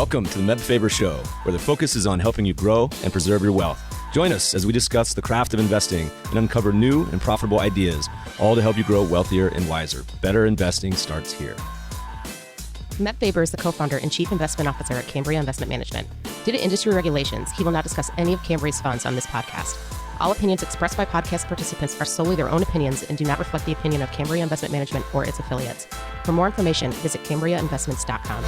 Welcome to the Faber Show, where the focus is on helping you grow and preserve your wealth. Join us as we discuss the craft of investing and uncover new and profitable ideas, all to help you grow wealthier and wiser. Better investing starts here. Matt Faber is the co-founder and chief investment officer at Cambria Investment Management. Due to industry regulations, he will not discuss any of Cambria's funds on this podcast. All opinions expressed by podcast participants are solely their own opinions and do not reflect the opinion of Cambria Investment Management or its affiliates. For more information, visit CambriaInvestments.com.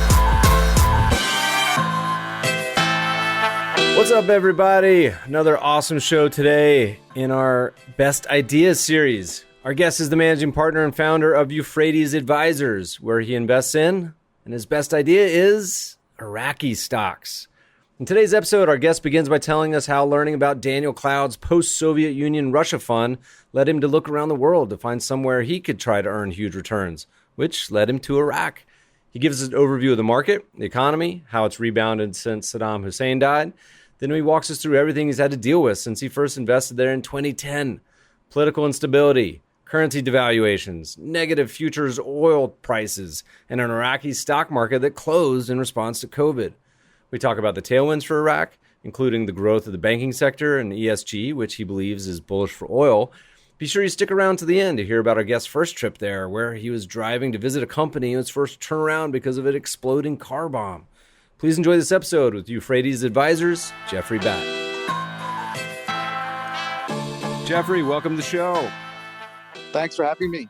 What's up, everybody? Another awesome show today in our Best Ideas series. Our guest is the managing partner and founder of Euphrates Advisors, where he invests in, and his best idea is Iraqi stocks. In today's episode, our guest begins by telling us how learning about Daniel Cloud's post-Soviet Union Russia fund led him to look around the world to find somewhere he could try to earn huge returns, which led him to Iraq. He gives us an overview of the market, the economy, how it's rebounded since Saddam Hussein died. Then he walks us through everything he's had to deal with since he first invested there in 2010. Political instability, currency devaluations, negative futures oil prices, and an Iraqi stock market that closed in response to COVID. We talk about the tailwinds for Iraq, including the growth of the banking sector and ESG, which he believes is bullish for oil. Be sure you stick around to the end to hear about our guest's first trip there, where he was driving to visit a company and was forced to turn around because of an exploding car bomb. Please enjoy this episode with Euphrates Advisors, Geoffrey Batt. Geoffrey, welcome to the show. Thanks for having me.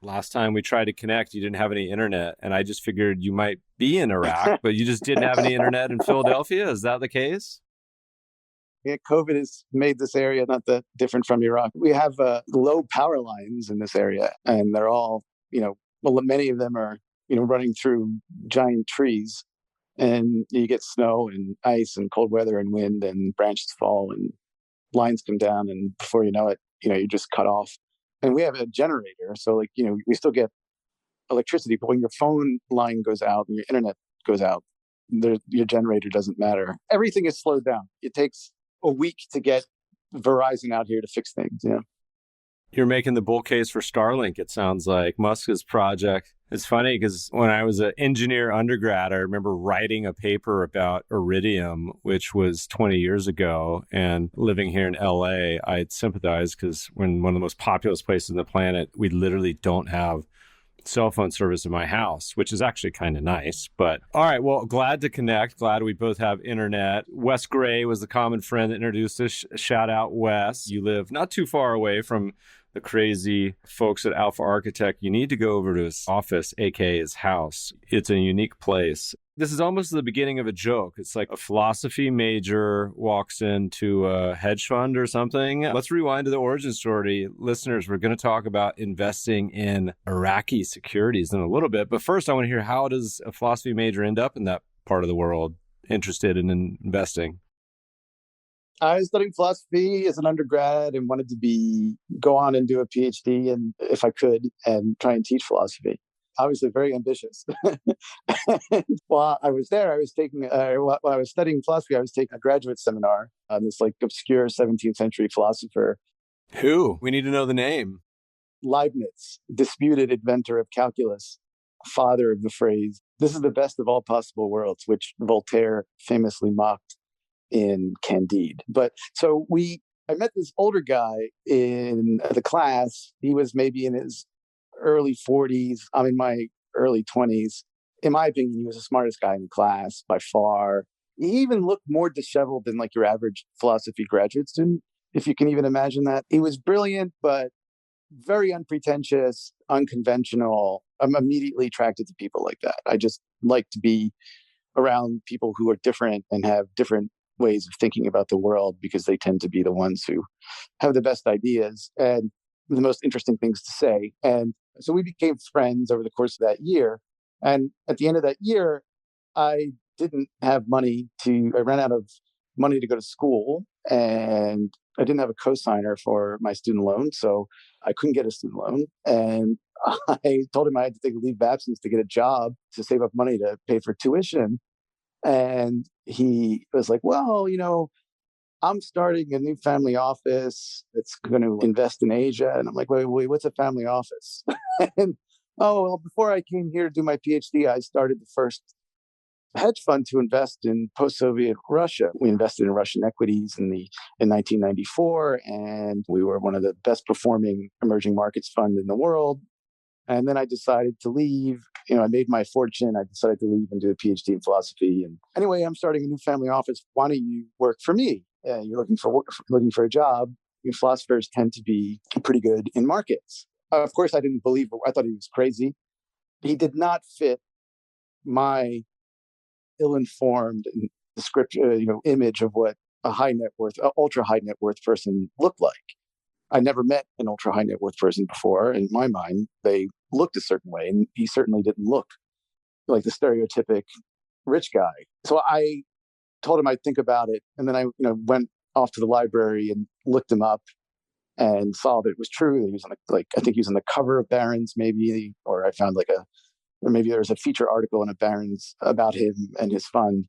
Last time we tried to connect, you didn't have any internet, and I just figured you might be in Iraq, but you just didn't have any internet in Philadelphia. Is that the case? Yeah, COVID has made this area not that different from Iraq. We have low power lines in this area, and they're all, many of them are, running through giant trees. And you get snow and ice and cold weather and wind and branches fall and lines come down. And before you know it, you're just cut off. And we have a generator. So we still get electricity. But when your phone line goes out and your internet goes out, your generator doesn't matter. Everything is slowed down. It takes a week to get Verizon out here to fix things. You're making the bull case for Starlink, it sounds like, Musk's project. It's funny because when I was an engineer undergrad, I remember writing a paper about iridium, which was 20 years ago. And living here in LA, I'd sympathize because when one of the most populous places on the planet, we literally don't have cell phone service in my house, which is actually kind of nice. But all right, well, glad to connect. Glad we both have internet. Wes Gray was the common friend that introduced us. Shout out, Wes. You live not too far away from the crazy folks at Alpha Architect. You need to go over to his office, aka his house. It's a unique place. This is almost the beginning of a joke. It's like a philosophy major walks into a hedge fund or something. Let's rewind to the origin story. Listeners, we're going to talk about investing in Iraqi securities in a little bit. But first, I want to hear, how does a philosophy major end up in that part of the world interested in investing? I was studying philosophy as an undergrad and wanted to go on and do a PhD, and if I could, and try and teach philosophy. Obviously, very ambitious. And while I was there, while I was studying philosophy, I was taking a graduate seminar on this obscure 17th century philosopher. Who? We need to know the name. Leibniz, disputed inventor of calculus, father of the phrase, "This is the best of all possible worlds," which Voltaire famously mocked in Candide. But so I met this older guy in the class. He was maybe in his early 40s. I'm in my early 20s. In my opinion, he was the smartest guy in the class by far. He even looked more disheveled than your average philosophy graduate student, if you can even imagine that. He was brilliant, but very unpretentious, unconventional. I'm immediately attracted to people like that. I just like to be around people who are different and have different ways of thinking about the world, because they tend to be the ones who have the best ideas and the most interesting things to say. And so we became friends over the course of that year. And at the end of that year, I didn't have money I ran out of money to go to school, and I didn't have a cosigner for my student loan. So I couldn't get a student loan. And I told him I had to take a leave of absence to get a job to save up money to pay for tuition. And he was like, well, I'm starting a new family office that's going to invest in Asia. And I'm like, wait, what's a family office? And, before I came here to do my PhD, I started the first hedge fund to invest in post-Soviet Russia. We invested in Russian equities in 1994, and we were one of the best performing emerging markets fund in the world. And then I decided to leave. I made my fortune. I decided to leave and do a PhD in philosophy. And anyway, I'm starting a new family office. Why don't you work for me? You're looking for a job. Philosophers tend to be pretty good in markets. Of course, I didn't believe it. I thought he was crazy. He did not fit my ill-informed image of what a ultra high net worth person looked like. I never met an ultra high net worth person before. In my mind, they looked a certain way, and he certainly didn't look like the stereotypic rich guy. So I told him I'd think about it, and then I went off to the library and looked him up and saw that it was true. That he was on I think he was on the cover of Barron's, maybe, or I found or maybe there was a feature article in a Barron's about him and his fund,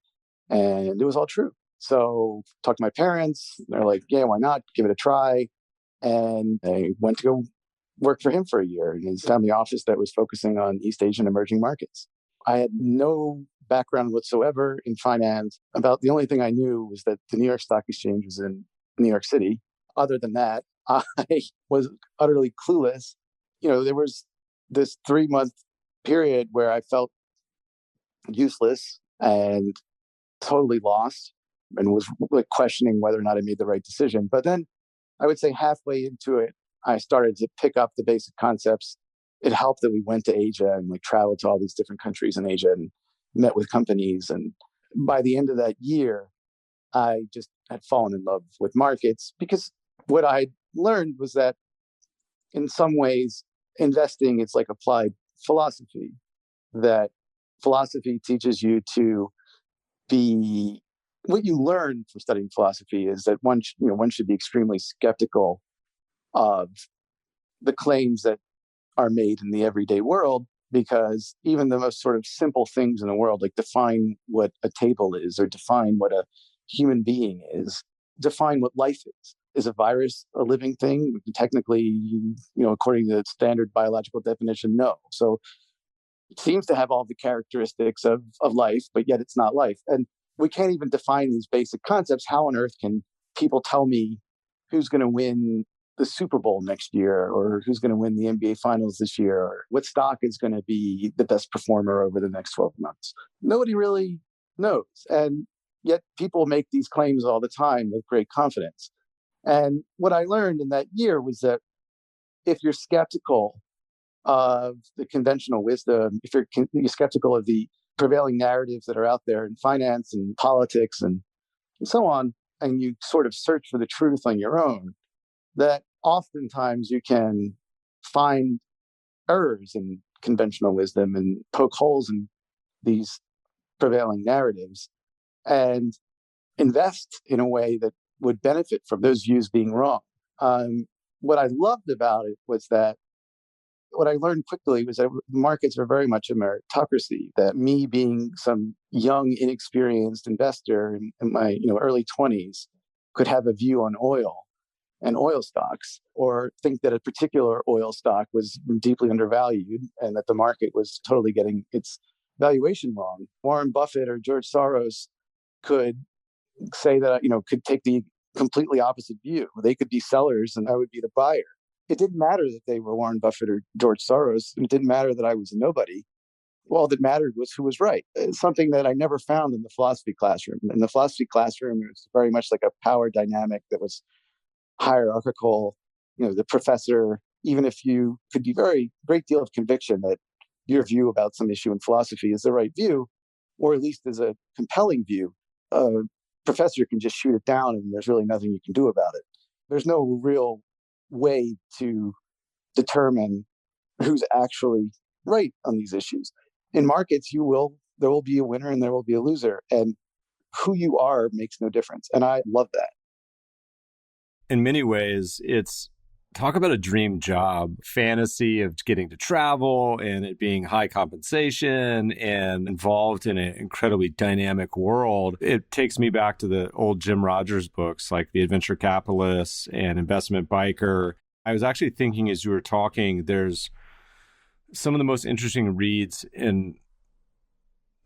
and it was all true. So talked to my parents. They're like, "Yeah, why not? Give it a try." And I went to go work for him for a year in his family office that was focusing on East Asian emerging markets. I had no background whatsoever in finance. About the only thing I knew was that the New York Stock Exchange was in New York City. Other than that, I was utterly clueless. There was this 3-month period where I felt useless and totally lost and was questioning whether or not I made the right decision. But then I would say halfway into it, I started to pick up the basic concepts. It helped that we went to Asia and traveled to all these different countries in Asia and met with companies. And by the end of that year, I just had fallen in love with markets, because what I learned was that in some ways, investing is like applied philosophy, that philosophy teaches you to be. What you learn from studying philosophy is that one should be extremely skeptical of the claims that are made in the everyday world, because even the most sort of simple things in the world, like define what a table is, or define what a human being is, define what life is. Is a virus a living thing? Technically, according to the standard biological definition, no. So it seems to have all the characteristics of life, but yet it's not life. And we can't even define these basic concepts. How on earth can people tell me who's going to win the Super Bowl next year, or who's going to win the NBA Finals this year, or what stock is going to be the best performer over the next 12 months? Nobody really knows. And yet people make these claims all the time with great confidence. And what I learned in that year was that if you're skeptical of the conventional wisdom, if you're skeptical of the prevailing narratives that are out there in finance and politics and so on, and you sort of search for the truth on your own, that oftentimes you can find errors in conventional wisdom and poke holes in these prevailing narratives and invest in a way that would benefit from those views being wrong. What I loved about it was that what I learned quickly was that markets are very much a meritocracy, that me being some young, inexperienced investor in my early 20s could have a view on oil and oil stocks, or think that a particular oil stock was deeply undervalued and that the market was totally getting its valuation wrong. Warren Buffett or George Soros could say that, could take the completely opposite view. They could be sellers and I would be the buyer. It didn't matter that they were Warren Buffett or George Soros. It didn't matter that I was a nobody. All that mattered was who was right. It's something that I never found in the philosophy classroom. In the philosophy classroom, it was very much like a power dynamic that was hierarchical. The professor, even if you could be great deal of conviction that your view about some issue in philosophy is the right view, or at least is a compelling view, a professor can just shoot it down and there's really nothing you can do about it. There's no real way to determine who's actually right on these issues. In markets, there will be a winner and there will be a loser, and who you are makes no difference. And I love that. In many ways, it's talk about a dream job, fantasy of getting to travel and it being high compensation and involved in an incredibly dynamic world. It takes me back to the old Jim Rogers books, like The Adventure Capitalist and Investment Biker. I was actually thinking as you were talking, there's some of the most interesting reads in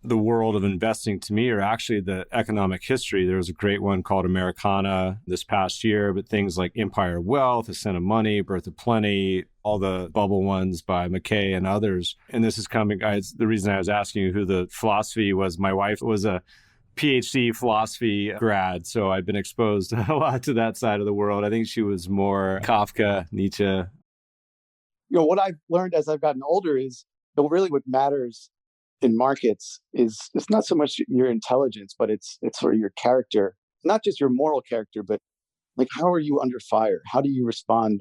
the world of investing to me are actually the economic history. There was a great one called Americana this past year, but things like Empire of Wealth, Ascent of Money, Birth of Plenty, all the bubble ones by McKay and others. And this is coming, guys, the reason I was asking you who the philosophy was, my wife was a PhD philosophy grad, so I've been exposed a lot to that side of the world. I think she was more Kafka, Nietzsche. What I've learned as I've gotten older is that really what matters in markets is it's not so much your intelligence, but it's sort of your character, not just your moral character, but like how are you under fire? How do you respond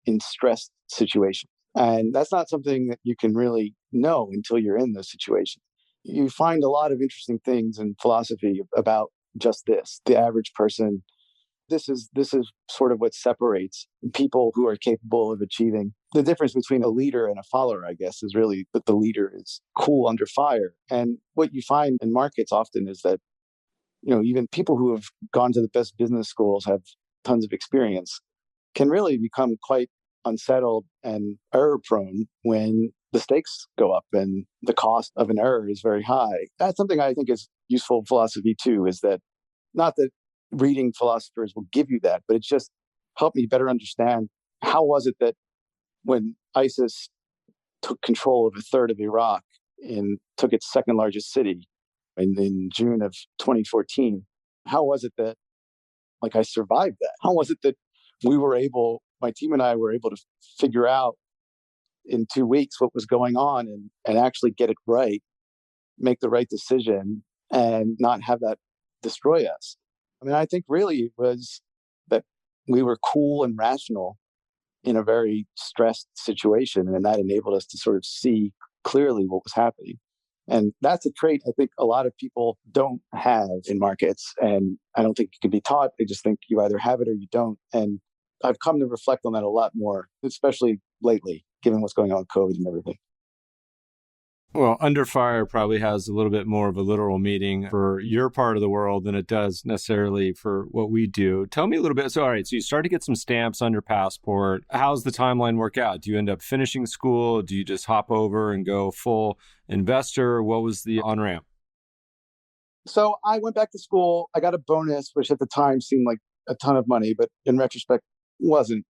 in stressed situations? And that's not something that you can really know until you're in those situations. You find a lot of interesting things in philosophy about just this, the average person. This is sort of what separates people who are capable of achieving. The difference between a leader and a follower, I guess, is really that the leader is cool under fire. And what you find in markets often is that, even people who have gone to the best business schools, have tons of experience, can really become quite unsettled and error prone when the stakes go up and the cost of an error is very high. That's something I think is useful philosophy too, is that not that reading philosophers will give you that, but it's just helped me better understand how was it that when ISIS took control of a third of Iraq and took its second largest city in June of 2014, how was it that I survived that? How was it that my team and I were able to figure out in 2 weeks what was going on and actually get it right, make the right decision and not have that destroy us? I mean, I think really it was that we were cool and rational in a very stressed situation, and that enabled us to sort of see clearly what was happening. And that's a trait I think a lot of people don't have in markets, and I don't think it can be taught. I just think you either have it or you don't. And I've come to reflect on that a lot more, especially lately, given what's going on with COVID and everything. Well, under fire probably has a little bit more of a literal meaning for your part of the world than it does necessarily for what we do. Tell me a little bit. So, all right, so you start to get some stamps on your passport. How's the timeline work out? Do you end up finishing school? Do you just hop over and go full investor? What was the on-ramp? So I went back to school. I got a bonus, which at the time seemed like a ton of money, but in retrospect wasn't.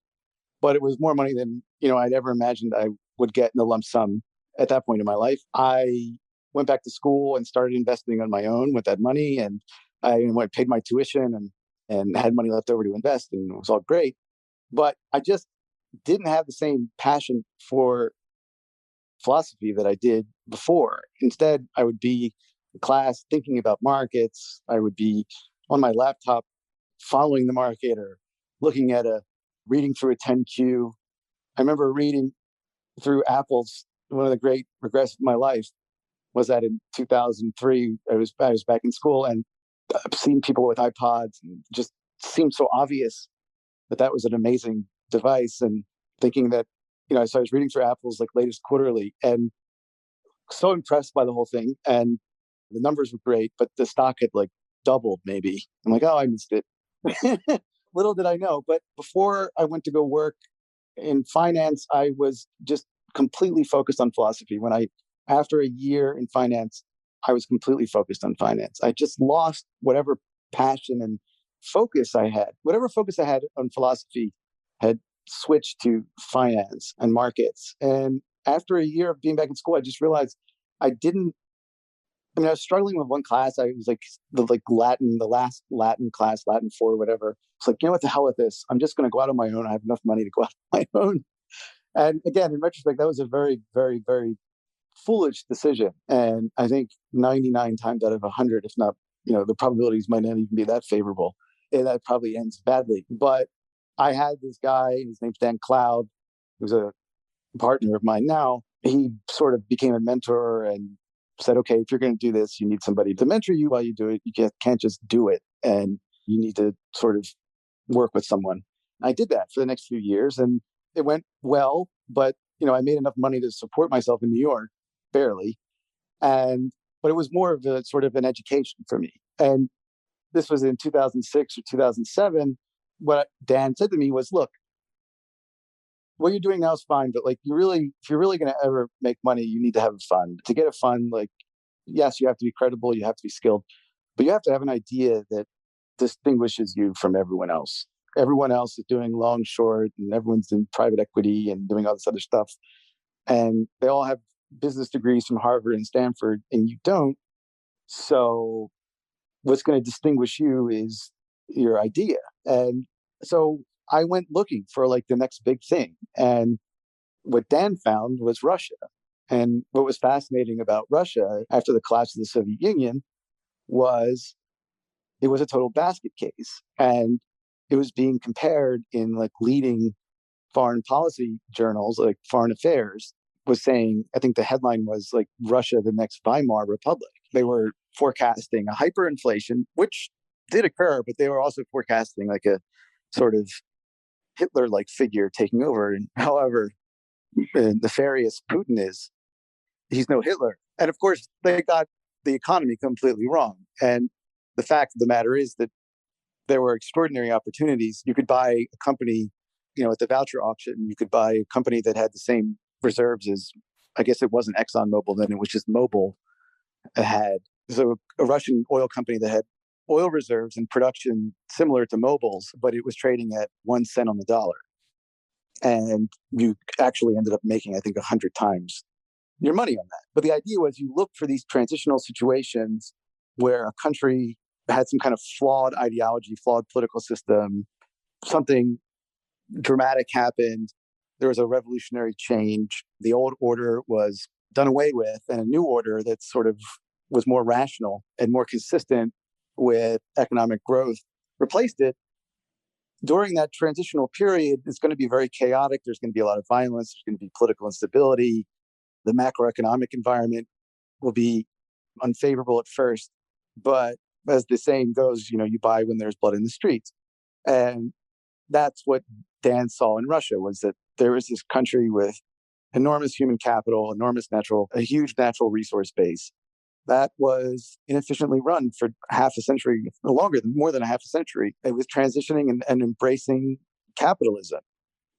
But it was more money than, I'd ever imagined I would get in a lump sum at that point in my life. I went back to school and started investing on my own with that money. And I paid my tuition and had money left over to invest, and it was all great. But I just didn't have the same passion for philosophy that I did before. Instead, I would be in class thinking about markets. I would be on my laptop following the market or reading through a 10Q. I remember reading through Apple's. One of the great regrets of my life was that in 2003, I was back in school, and I've seen people with iPods, and just seemed so obvious that was an amazing device. And thinking that, so I was reading through Apple's latest quarterly, and so impressed by the whole thing. And the numbers were great, but the stock had doubled maybe. I'm like, oh, I missed it. Little did I know. But before I went to go work in finance, I was just completely focused on philosophy. After a year in finance, I was completely focused on finance. I just lost whatever passion and focus I had. Whatever focus I had on philosophy had switched to finance and markets. And after a year of being back in school, I just realized I was struggling with one class. I was the last Latin class, Latin 4 or whatever. It's what the hell with this? I'm just going to go out on my own. I have enough money to go out on my own. And again, in retrospect, that was a very, very, very foolish decision. And I think 99 times out of 100, if not, the probabilities might not even be that favorable. And that probably ends badly. But I had this guy, his name's Dan Cloud, who's a partner of mine now. He sort of became a mentor and said, okay, if you're going to do this, you need somebody to mentor you while you do it. You can't just do it. And you need to sort of work with someone. I did that for the next few years, and it went well, but I made enough money to support myself in New York, barely. But it was more of a sort of an education for me. And this was in 2006 or 2007. What Dan said to me was, look, what you're doing now is fine, but if you're really going to ever make money, you need to have a fund. To get a fund, yes, you have to be credible, you have to be skilled, but you have to have an idea that distinguishes you from everyone else. Everyone else is doing long, short, and everyone's in private equity and doing all this other stuff. And they all have business degrees from Harvard and Stanford, and you don't. So what's going to distinguish you is your idea. And so I went looking for like the next big thing. And what Dan found was Russia. And what was fascinating about Russia after the collapse of the Soviet Union was it was a total basket case. And it was being compared in like leading foreign policy journals, like Foreign Affairs, was saying, I think the headline was like Russia, the next Weimar Republic. They were forecasting a hyperinflation, which did occur, but they were also forecasting like a sort of Hitler-like figure taking over. And however nefarious Putin is, he's no Hitler. And of course, they got the economy completely wrong. And the fact of the matter is that there were extraordinary opportunities. You could buy a company, at the voucher auction, you could buy a company that had the same reserves as, I guess it wasn't ExxonMobil then, it was just Mobil had. So a Russian oil company that had oil reserves and production similar to Mobil's, but it was trading at 1 cent on the dollar. And you actually ended up making, I think, 100 times your money on that. But the idea was you look for these transitional situations where a country had some kind of flawed ideology, flawed political system, something dramatic happened. There was a revolutionary change. The old order was done away with, and a new order that sort of was more rational and more consistent with economic growth replaced it. During that transitional period, it's going to be very chaotic. There's going to be a lot of violence. There's going to be political instability. The macroeconomic environment will be unfavorable at first. But as the saying goes, you buy when there's blood in the streets. And that's what Dan saw in Russia, was that there was this country with enormous human capital, a huge natural resource base that was inefficiently run for half a century, more than a half a century. It was transitioning and embracing capitalism.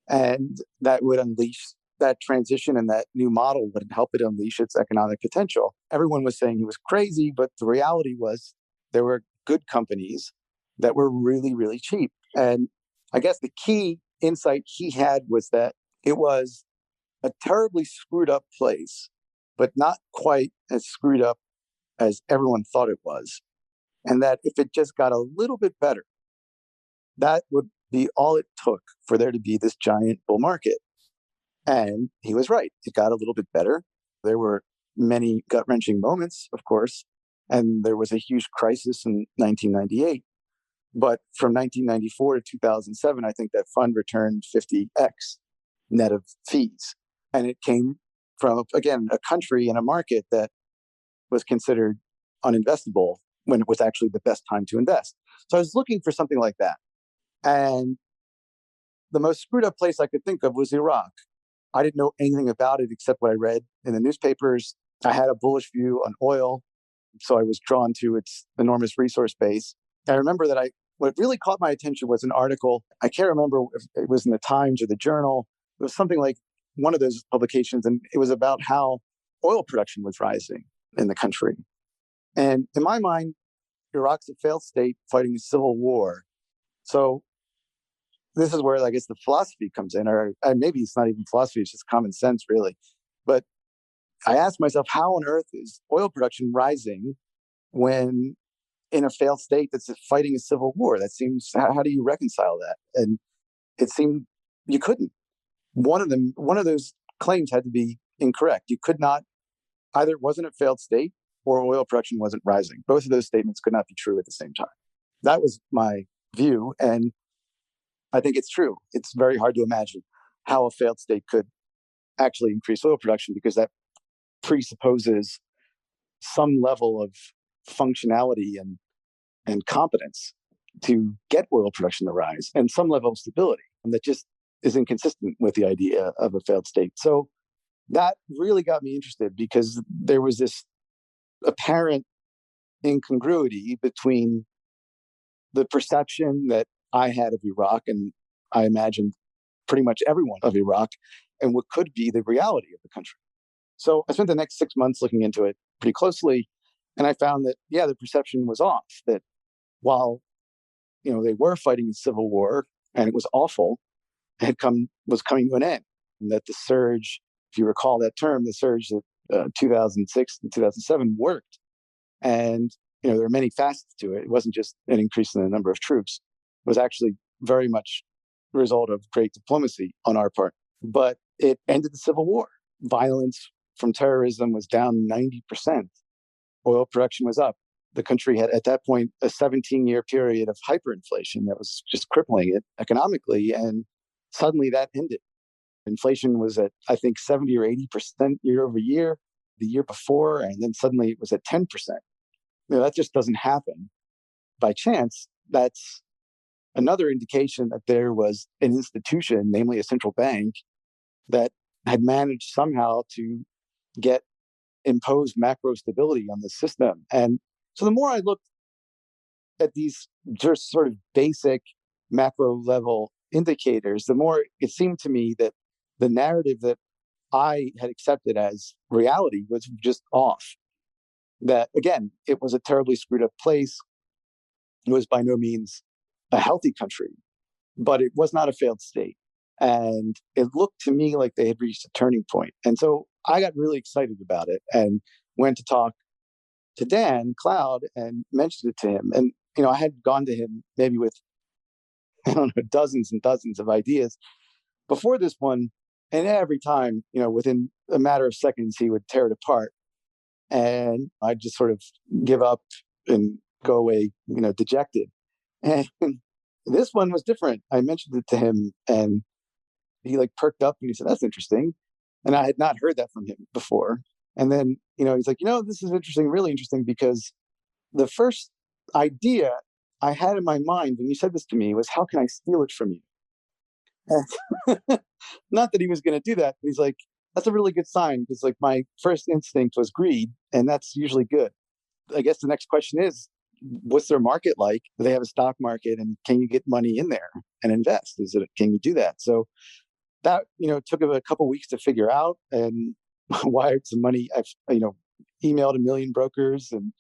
And that would unleash that transition, and that new model would help it unleash its economic potential. Everyone was saying he was crazy, but the reality was there were good companies that were really, really cheap. And I guess the key insight he had was that it was a terribly screwed up place, but not quite as screwed up as everyone thought it was. And that if it just got a little bit better, that would be all it took for there to be this giant bull market. And he was right. It got a little bit better. There were many gut-wrenching moments, of course, and there was a huge crisis in 1998. But from 1994 to 2007, I think that fund returned 50x net of fees. And it came from, again, a country and a market that was considered uninvestable when it was actually the best time to invest. So I was looking for something like that. And the most screwed up place I could think of was Iraq. I didn't know anything about it except what I read in the newspapers. I had a bullish view on oil, so I was drawn to its enormous resource base. I remember that what really caught my attention was an article. I can't remember if it was in the Times or the Journal. It was something like one of those publications, and it was about how oil production was rising in the country. And in my mind, Iraq's a failed state fighting a civil war. So this is where I guess the philosophy comes in, or maybe it's not even philosophy, it's just common sense, really. But I asked myself, how on earth is oil production rising when in a failed state that's fighting a civil war? That seems, how do you reconcile that? And it seemed you couldn't. One of those claims had to be incorrect. You could not, either it wasn't a failed state or oil production wasn't rising. Both of those statements could not be true at the same time. That was my view. And I think it's true. It's very hard to imagine how a failed state could actually increase oil production, because that presupposes some level of functionality and competence to get oil production to rise, and some level of stability that just is inconsistent with the idea of a failed state. So that really got me interested, because there was this apparent incongruity between the perception that I had of Iraq, and I imagined pretty much everyone of Iraq, and what could be the reality of the country. So I spent the next 6 months looking into it pretty closely. And I found that, the perception was off, that while, they were fighting a civil war and it was awful, was coming to an end. And that the surge, if you recall that term, the surge that 2006 and 2007 worked. And, there were many facets to it. It wasn't just an increase in the number of troops. It was actually very much the result of great diplomacy on our part. But it ended the civil war. Violence from terrorism was down 90%. Oil production was up. The country had, at that point, a 17-year period of hyperinflation that was just crippling it economically. And suddenly that ended. Inflation was at, I think, 70 or 80% year over year the year before. And then suddenly it was at 10%. That just doesn't happen by chance. That's another indication that there was an institution, namely a central bank, that had managed somehow to impose macro stability on the system. And so the more I looked at these just sort of basic macro level indicators, the more it seemed to me that the narrative that I had accepted as reality was just off. That, again, it was a terribly screwed up place. It was by no means a healthy country, but it was not a failed state. And it looked to me like they had reached a turning point. And so I got really excited about it and went to talk to Dan Cloud and mentioned it to him. And, I had gone to him maybe with, dozens and dozens of ideas before this one. And every time, within a matter of seconds, he would tear it apart. And I'd just sort of give up and go away, dejected. And this one was different. I mentioned it to him and he perked up and he said, "That's interesting." And I had not heard that from him before. And then, he's like, "This is interesting, really interesting, because the first idea I had in my mind when you said this to me was, how can I steal it from you?" And not that he was going to do that. But he's like, "That's a really good sign," because my first instinct was greed, and that's usually good. I guess the next question is, what's their market like? Do they have a stock market, and can you get money in there and invest? Can you do that? So that, took a couple of weeks to figure out, and wired some money. I've, emailed a million brokers, and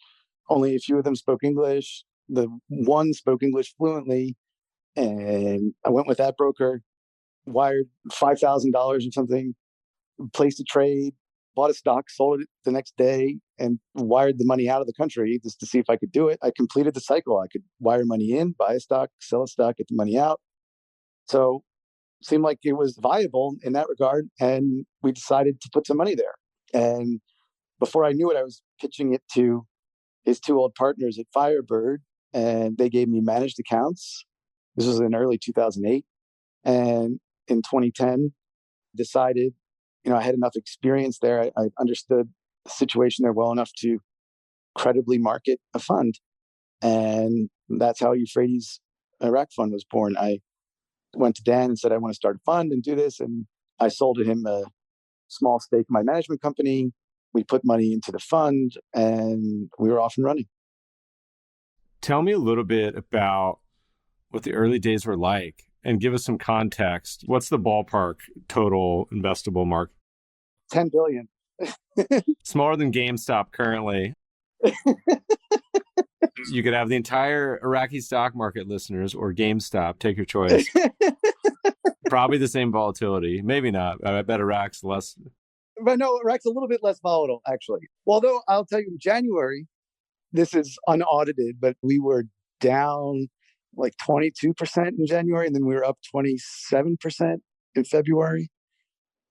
only a few of them spoke English. The one spoke English fluently, and I went with that broker, wired $5,000 or something, placed a trade, bought a stock, sold it the next day, and wired the money out of the country just to see if I could do it. I completed the cycle. I could wire money in, buy a stock, sell a stock, get the money out. So it seemed like it was viable in that regard. And we decided to put some money there. And before I knew it, I was pitching it to his two old partners at Firebird, and they gave me managed accounts. This was in early 2008. And in 2010, decided, I had enough experience there. I understood the situation there well enough to credibly market a fund. And that's how Euphrates Iraq Fund was born. I went to Dan and said, "I want to start a fund and do this." And I sold to him a small stake in my management company. We put money into the fund and we were off and running. Tell me a little bit about what the early days were like and give us some context. What's the ballpark total investable market? 10 billion. Smaller than GameStop currently. You could have the entire Iraqi stock market, listeners, or GameStop. Take your choice. Probably the same volatility. Maybe not. I bet Iraq's less. But no, Iraq's a little bit less volatile, actually. Although I'll tell you, in January, this is unaudited, but we were down 22% in January, and then we were up 27% in February.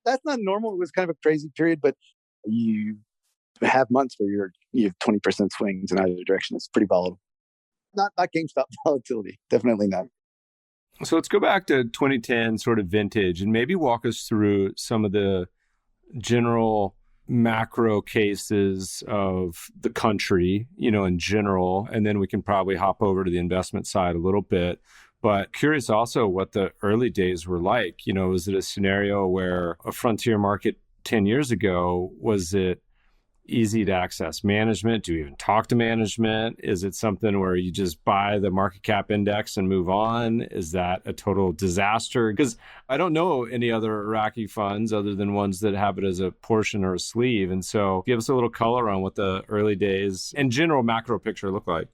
That's not normal. It was kind of a crazy period, but you have months where you have 20% swings in either direction. It's pretty volatile. Not GameStop volatility. Definitely not. So let's go back to 2010 sort of vintage and maybe walk us through some of the general macro cases of the country, in general, and then we can probably hop over to the investment side a little bit. But curious also what the early days were like. Was it a scenario where a frontier market 10 years ago, was it easy to access management? Do you even talk to management? Is it something where you just buy the market cap index and move on? Is that a total disaster? Because I don't know any other Iraqi funds other than ones that have it as a portion or a sleeve. And so give us a little color on what the early days and general macro picture look like.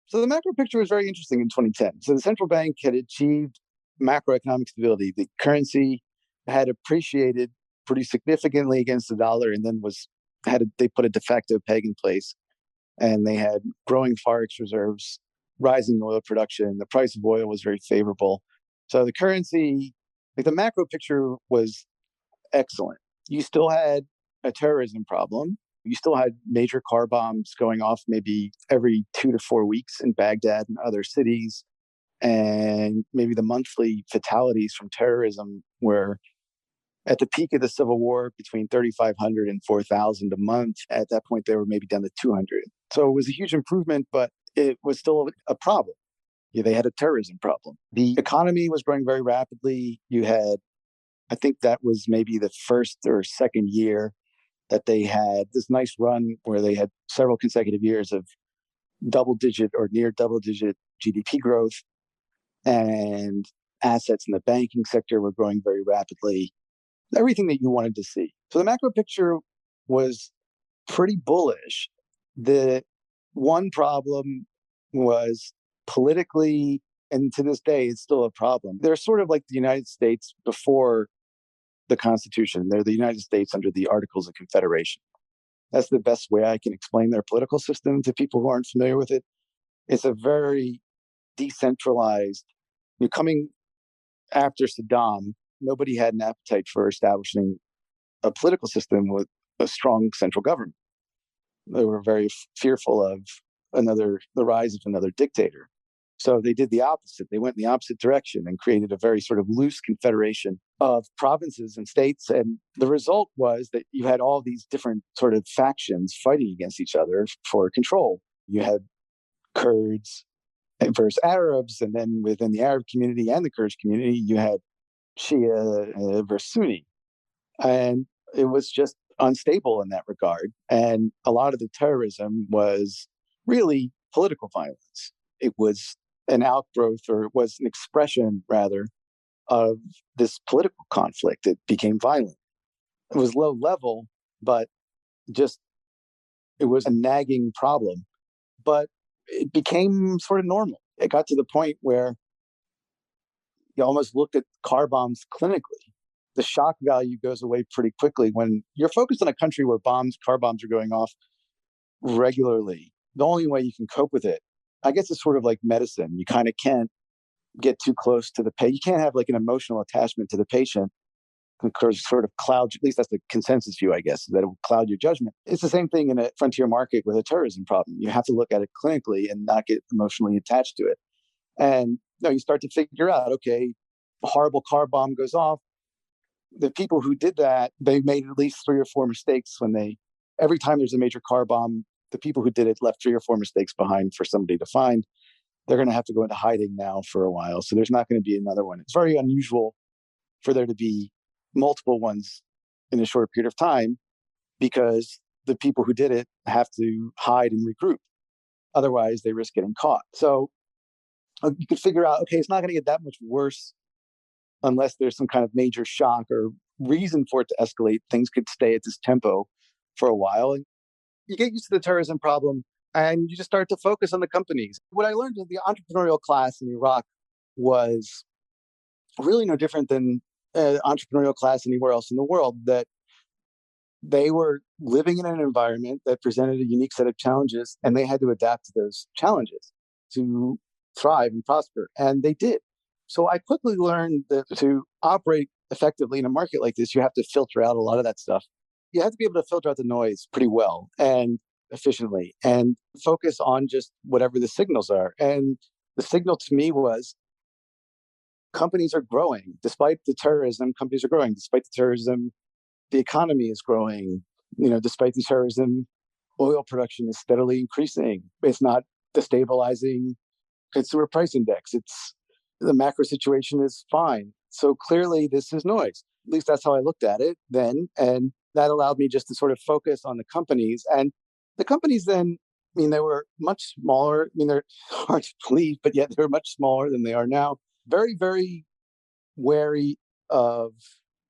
So the macro picture was very interesting in 2010. So the central bank had achieved macroeconomic stability. The currency had appreciated pretty significantly against the dollar, and then they put a de facto peg in place, and they had growing forex reserves, rising oil production. The price of oil was very favorable. So the currency, the macro picture was excellent. You still had a terrorism problem. You still had major car bombs going off maybe every 2 to 4 weeks in Baghdad and other cities. And maybe the monthly fatalities from terrorism were at the peak of the Civil War between 3,500 and 4,000 a month. At that point, they were maybe down to 200. So it was a huge improvement, but it was still a problem. Yeah, they had a terrorism problem. The economy was growing very rapidly. You had, I think that was maybe the first or second year that they had this nice run where they had several consecutive years of double-digit or near double-digit GDP growth, and assets in the banking sector were growing very rapidly. Everything that you wanted to see. So the macro picture was pretty bullish. The one problem was politically, and to this day, it's still a problem. They're sort of like the United States before the Constitution. They're the United States under the Articles of Confederation. That's the best way I can explain their political system to people who aren't familiar with it. It's a very decentralized, coming after Saddam, nobody had an appetite for establishing a political system with a strong central government. They were very fearful of the rise of another dictator. So they did the opposite. They went in the opposite direction and created a very sort of loose confederation of provinces and states. And the result was that you had all these different sort of factions fighting against each other for control. You had Kurds versus Arabs, and then within the Arab community and the Kurdish community, you had Shia versus Sunni. And it was just unstable in that regard. And a lot of the terrorism was really political violence. It was an outgrowth, or it was an expression, rather, of this political conflict that became violent. It was low level, but it was a nagging problem. But it became sort of normal. It got to the point where you almost looked at car bombs clinically. The shock value goes away pretty quickly when you're focused on a country where car bombs are going off regularly. The only way you can cope with it, I guess, it's sort of like medicine. You kind of can't get too close to the patient. You can't have like an emotional attachment to the patient, because sort of cloud, at least that's the consensus view, I guess, that it will cloud your judgment. It's the same thing in a frontier market with a terrorism problem. You have to look at it clinically and not get emotionally attached to it. And you start to figure out, okay, a horrible car bomb goes off. The people who did that, they made at least 3 or 4 mistakes every time there's a major car bomb, the people who did it left 3 or 4 mistakes behind for somebody to find. They're going to have to go into hiding now for a while. So there's not going to be another one. It's very unusual for there to be multiple ones in a short period of time, because the people who did it have to hide and regroup. Otherwise, they risk getting caught. So you could figure out, okay, it's not going to get that much worse unless there's some kind of major shock or reason for it to escalate. Things could stay at this tempo for a while. And you get used to the terrorism problem, and you just start to focus on the companies. What I learned is the entrepreneurial class in Iraq was really no different than entrepreneurial class anywhere else in the world, that they were living in an environment that presented a unique set of challenges, and they had to adapt to those challenges to thrive and prosper. And they did. So I quickly learned that to operate effectively in a market like this, you have to filter out a lot of that stuff. You have to be able to filter out the noise pretty well and efficiently, and focus on just whatever the signals are. And the signal to me was, companies are growing. Despite the terrorism, companies are growing. Despite the terrorism, the economy is growing. Despite the terrorism, oil production is steadily increasing. It's not destabilizing consumer price index. The macro situation is fine. So clearly this is noise. At least that's how I looked at it then. And that allowed me just to sort of focus on the companies. And the companies then, they were much smaller. They're hard to believe, but yet they're much smaller than they are now. Very, very wary of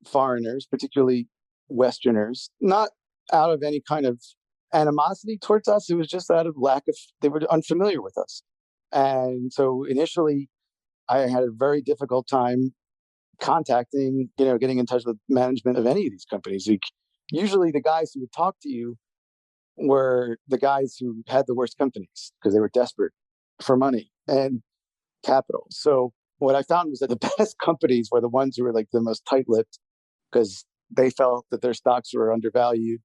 foreigners, particularly Westerners, not out of any kind of animosity towards us. It was just out of they were unfamiliar with us. And so initially, I had a very difficult time contacting, getting in touch with management of any of these companies. Usually the guys who would talk to you were the guys who had the worst companies because they were desperate for money and capital. So what I found was that the best companies were the ones who were like the most tight-lipped because they felt that their stocks were undervalued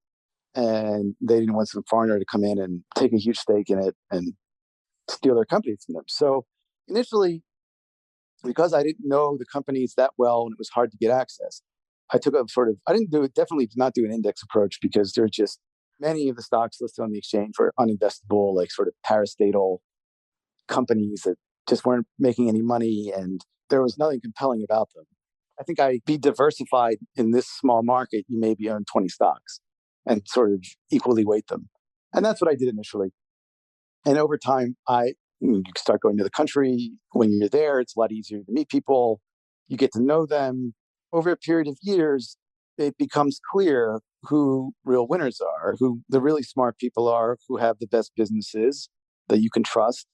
and they didn't want some foreigner to come in and take a huge stake in it and steal their companies from them. So initially, because I didn't know the companies that well and it was hard to get access, I took a definitely did not do an index approach because there are just many of the stocks listed on the exchange were uninvestable, like sort of parastatal companies that just weren't making any money and there was nothing compelling about them. I think I'd be diversified in this small market. You maybe own 20 stocks and sort of equally weight them. And that's what I did initially. And over time, you start going to the country. When you're there, it's a lot easier to meet people. You get to know them. Over a period of years, it becomes clear who real winners are, who the really smart people are, who have the best businesses that you can trust,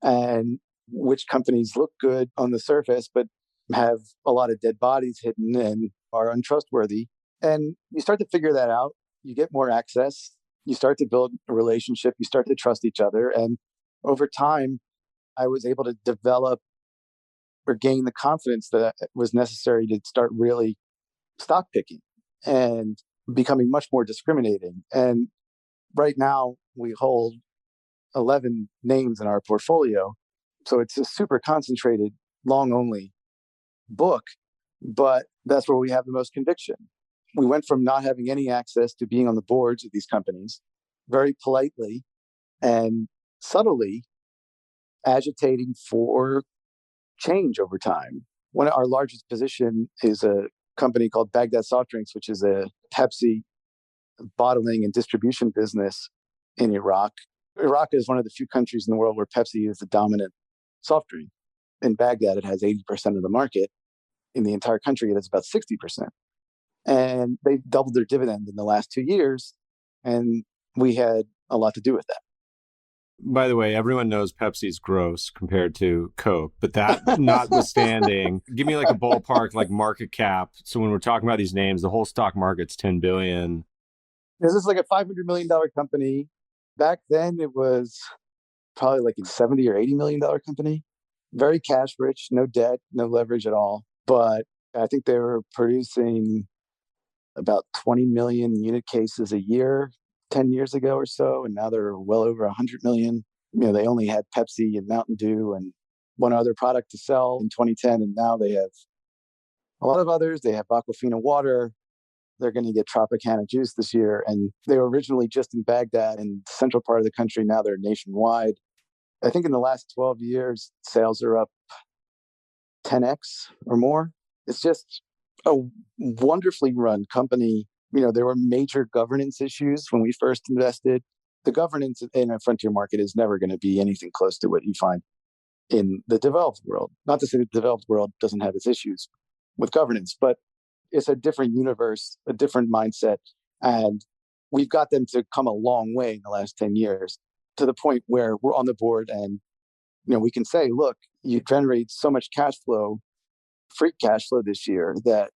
and which companies look good on the surface, but have a lot of dead bodies hidden and are untrustworthy. And you start to figure that out. You get more access. You start to build a relationship. You start to trust each other. And over time, I was able to develop or gain the confidence that was necessary to start really stock picking and becoming much more discriminating. And right now, we hold 11 names in our portfolio. So it's a super concentrated, long-only book, but that's where we have the most conviction. We went from not having any access to being on the boards of these companies, very politely and subtly agitating for change over time. One of our largest position is a company called Baghdad Soft Drinks, which is a Pepsi bottling and distribution business in Iraq. Iraq is one of the few countries in the world where Pepsi is the dominant soft drink. In Baghdad, it has 80% of the market. In the entire country, it has about 60%. And they doubled their dividend in the last 2 years. And we had a lot to do with that. By the way, everyone knows Pepsi's gross compared to Coke, but that notwithstanding, give me like a ballpark, like market cap. So when we're talking about these names, the whole stock market's $10 billion. This is like a $500 million company. Back then, it was probably like a $70 or $80 million company. Very cash rich, no debt, no leverage at all. But I think they were producing about 20 million unit cases a year 10 years ago or so, and now they're well over 100 million. They only had Pepsi and Mountain Dew and one other product to sell in 2010, and now they have a lot of others. They have Aquafina water. They're going to get Tropicana juice this year, and they were originally just in Baghdad in the central part of the country. Now they're nationwide. I think in the last 12 years, sales are up 10x or more. It's just a wonderfully run company. There were major governance issues when we first invested. The governance in a frontier market is never going to be anything close to what you find in the developed world. Not to say the developed world doesn't have its issues with governance, but it's a different universe, a different mindset. And we've got them to come a long way in the last 10 years to the point where we're on the board and we can say, look, you generate so much cash flow, free cash flow this year that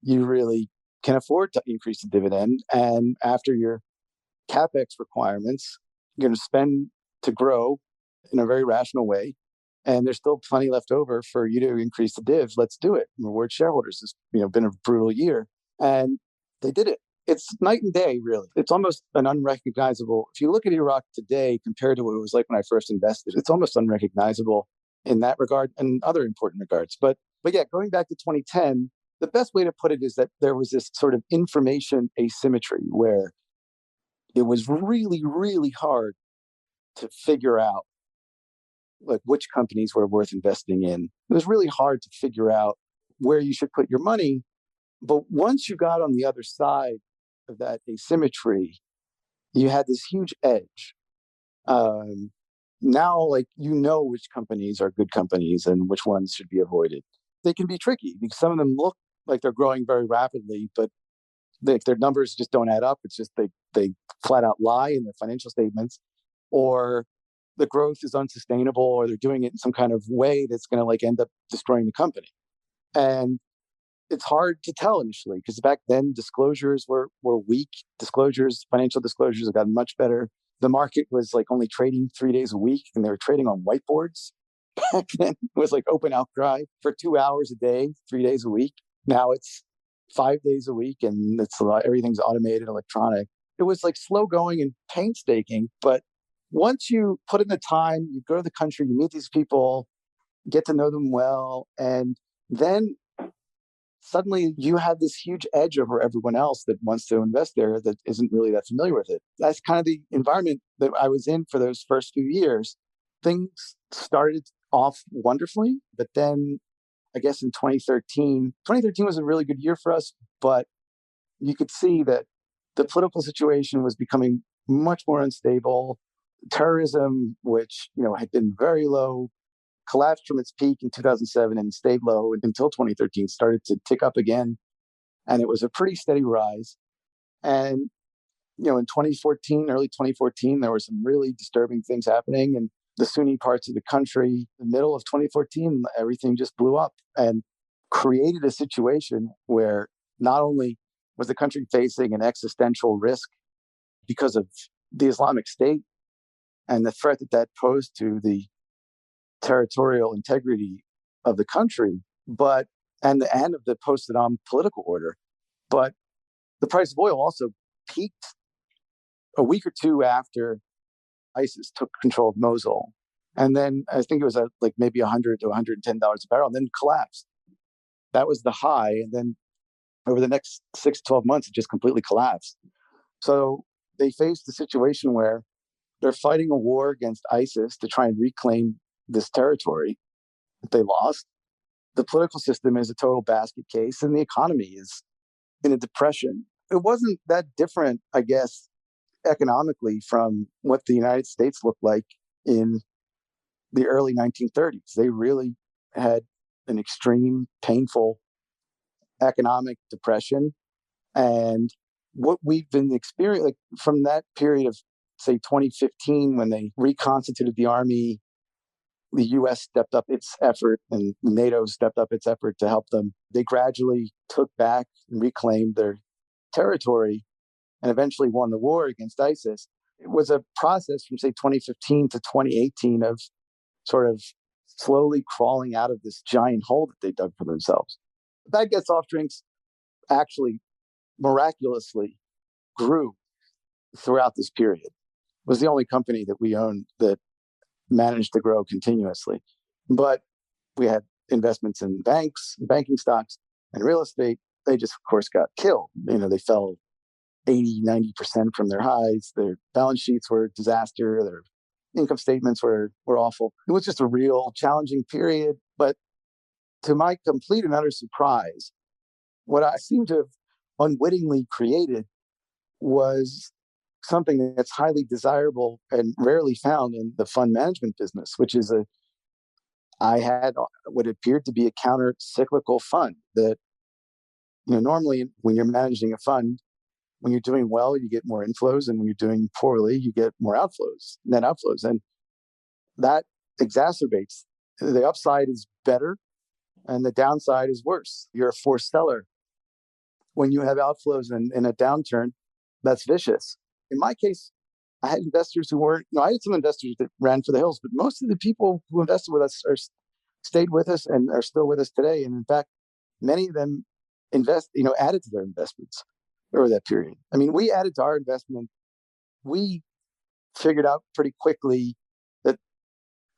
you really can afford to increase the dividend. And after your CapEx requirements, you're going to spend to grow in a very rational way. And there's still plenty left over for you to increase the div. Let's do it. Reward shareholders. It's been a brutal year. And they did it. It's night and day, really. It's almost an unrecognizable. If you look at Iraq today compared to what it was like when I first invested, it's almost unrecognizable in that regard and other important regards. But yeah, going back to 2010, the best way to put it is that there was this sort of information asymmetry where it was really, really hard to figure out like which companies were worth investing in. It was really hard to figure out where you should put your money. But once you got on the other side of that asymmetry, you had this huge edge. Now, like, which companies are good companies and which ones should be avoided. They can be tricky because some of them look like they're growing very rapidly, but their numbers just don't add up. It's just they flat out lie in their financial statements, or the growth is unsustainable, or they're doing it in some kind of way that's going to like end up destroying the company. And it's hard to tell initially because back then disclosures were weak. Financial disclosures have gotten much better. The market was like only trading 3 days a week, and they were trading on whiteboards. Back then it was like open outcry for 2 hours a day, 3 days a week. Now it's 5 days a week, and everything's automated, electronic. It was like slow going and painstaking, but once you put in the time, you go to the country, you meet these people, get to know them well, and then suddenly you have this huge edge over everyone else that wants to invest there that isn't really that familiar with it. That's kind of the environment that I was in for those first few years. Things started off wonderfully, but then I guess in 2013 was a really good year for us, but you could see that the political situation was becoming much more unstable. Terrorism, which had been very low, collapsed from its peak in 2007 and stayed low until 2013, started to tick up again. And it was a pretty steady rise. And, in 2014, early 2014, there were some really disturbing things happening in the Sunni parts of the country. In the middle of 2014, everything just blew up and created a situation where not only was the country facing an existential risk because of the Islamic State and the threat that posed to the territorial integrity of the country, and of the post-Saddam political order. But the price of oil also peaked a week or two after ISIS took control of Mosul. And then I think it was at like maybe $100 to $110 a barrel, and then collapsed. That was the high. And then over the next 6 to 12 months, it just completely collapsed. So they faced a situation where they're fighting a war against ISIS to try and reclaim this territory that they lost. The political system is a total basket case, and the economy is in a depression. It wasn't that different, I guess, economically from what the United States looked like in the early 1930s. They really had an extreme, painful economic depression. And what we've been experiencing, like from that period of, say, 2015, when they reconstituted the army, the U.S. stepped up its effort and NATO stepped up its effort to help them. They gradually took back and reclaimed their territory and eventually won the war against ISIS. It was a process from, say, 2015 to 2018 of sort of slowly crawling out of this giant hole that they dug for themselves. Bad Get Soft Drinks actually miraculously grew throughout this period. It was the only company that we owned that managed to grow continuously. But we had investments in banks, banking stocks, and real estate. They just, of course, got killed. They fell 80, 90% from their highs. Their balance sheets were a disaster. Their income statements were awful. It was just a real challenging period. But to my complete and utter surprise, what I seem to have unwittingly created was something that's highly desirable and rarely found in the fund management business, which is I had what appeared to be a counter-cyclical fund that, normally when you're managing a fund, when you're doing well, you get more inflows, and when you're doing poorly, you get more outflows, net outflows. And that exacerbates. The upside is better and the downside is worse. You're a forced seller. When you have outflows in a downturn, that's vicious. In my case, I had investors who weren't, I had some investors that ran for the hills, but most of the people who invested with us stayed with us and are still with us today. And in fact, many of them added to their investments over that period. I mean, we added to our investment. We figured out pretty quickly that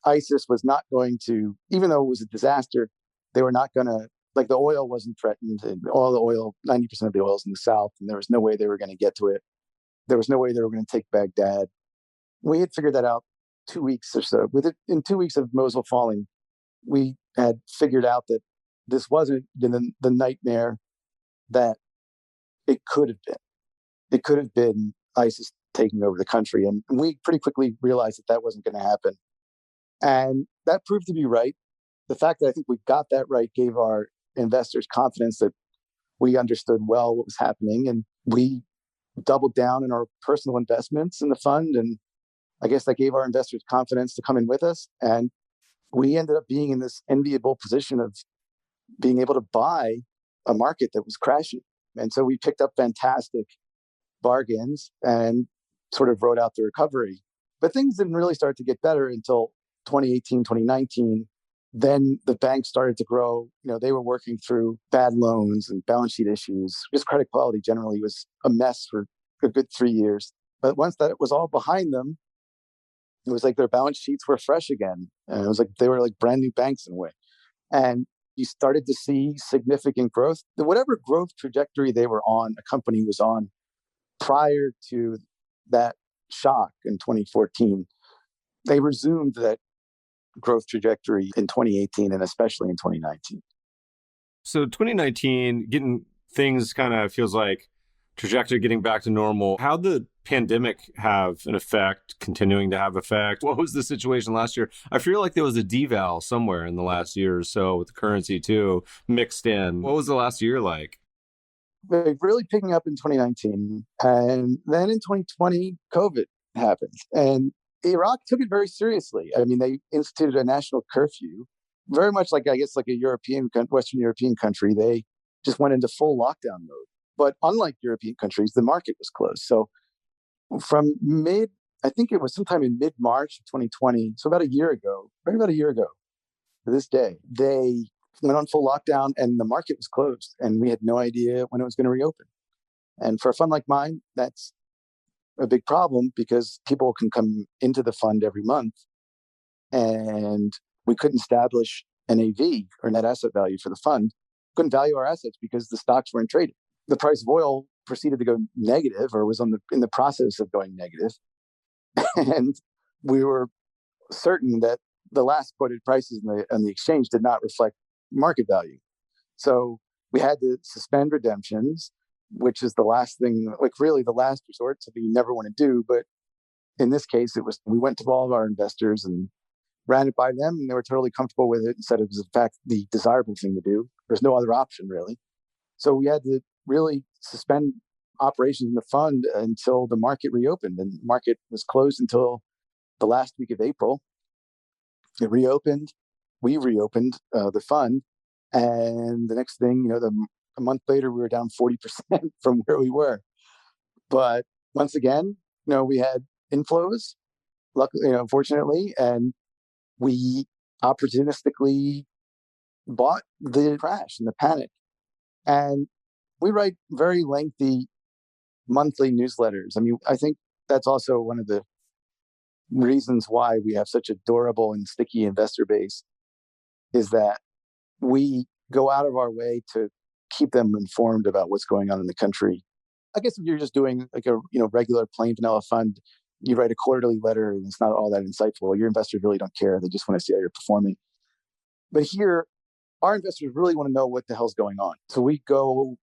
ISIS was not going to, even though it was a disaster, they were not going to, like, the oil wasn't threatened, and all the oil, 90% of the oil is in the south, and there was no way they were going to get to it. There was no way they were going to take Baghdad. We had figured that out 2 weeks or so. In 2 weeks of Mosul falling, we had figured out that this wasn't the nightmare that it could have been. it could have been ISIS taking over the country. And we pretty quickly realized that that wasn't going to happen. And that proved to be right. The fact that I think we got that right gave our investors confidence that we understood well what was happening. And we doubled down in our personal investments in the fund. And I guess that gave our investors confidence to come in with us. And we ended up being in this enviable position of being able to buy a market that was crashing. And so we picked up fantastic bargains and sort of rode out the recovery. But things didn't really start to get better until 2018, 2019. Then the banks started to grow. They were working through bad loans and balance sheet issues. Just credit quality generally was a mess for a good 3 years. But once that was all behind them, it was like their balance sheets were fresh again. And it was like they were like brand new banks in a way. And you started to see significant growth. Whatever growth trajectory they were on, a company was on prior to that shock in 2014, they resumed that growth trajectory in 2018 and especially in 2019. So 2019, getting things kind of feels like trajectory getting back to normal. How'd the pandemic have an effect, continuing to have effect? What was the situation last year? I feel like there was a deval somewhere in the last year or so with the currency too, mixed in. What was the last year like? Really picking up in 2019. And then in 2020, COVID happened. And Iraq took it very seriously. I mean, they instituted a national curfew, very much like, I guess, like a Western European country. They just went into full lockdown mode. But unlike European countries, the market was closed. So from I think it was sometime in mid-March of 2020, so right about a year ago to this day, they went on full lockdown and the market was closed and we had no idea when it was going to reopen. And for a fund like mine, that's a big problem because people can come into the fund every month and we couldn't establish NAV or net asset value for the fund. Couldn't value our assets because the stocks weren't traded. The price of oil proceeded to go negative or was in the process of going negative. And we were certain that the last quoted prices on the exchange did not reflect market value. So we had to suspend redemptions, which is the last thing, like really the last resort, something you never want to do. But in this case, we went to all of our investors and ran it by them, and they were totally comfortable with it and said it was, in fact, the desirable thing to do. There's no other option, really. So we had to really suspend operations in the fund until the market reopened. And the market was closed until the last week of April. It reopened. We reopened the fund. And the next thing, a month later, we were down 40% from where we were. But once again, we had inflows, luckily, fortunately, and we opportunistically bought the crash and the panic. And we write very lengthy monthly newsletters. I mean, I think that's also one of the reasons why we have such a durable and sticky investor base is that we go out of our way to keep them informed about what's going on in the country. I guess if you're just doing like a regular plain vanilla fund, you write a quarterly letter and it's not all that insightful. Your investors really don't care. They just want to see how you're performing. But here, our investors really want to know what the hell's going on. So we go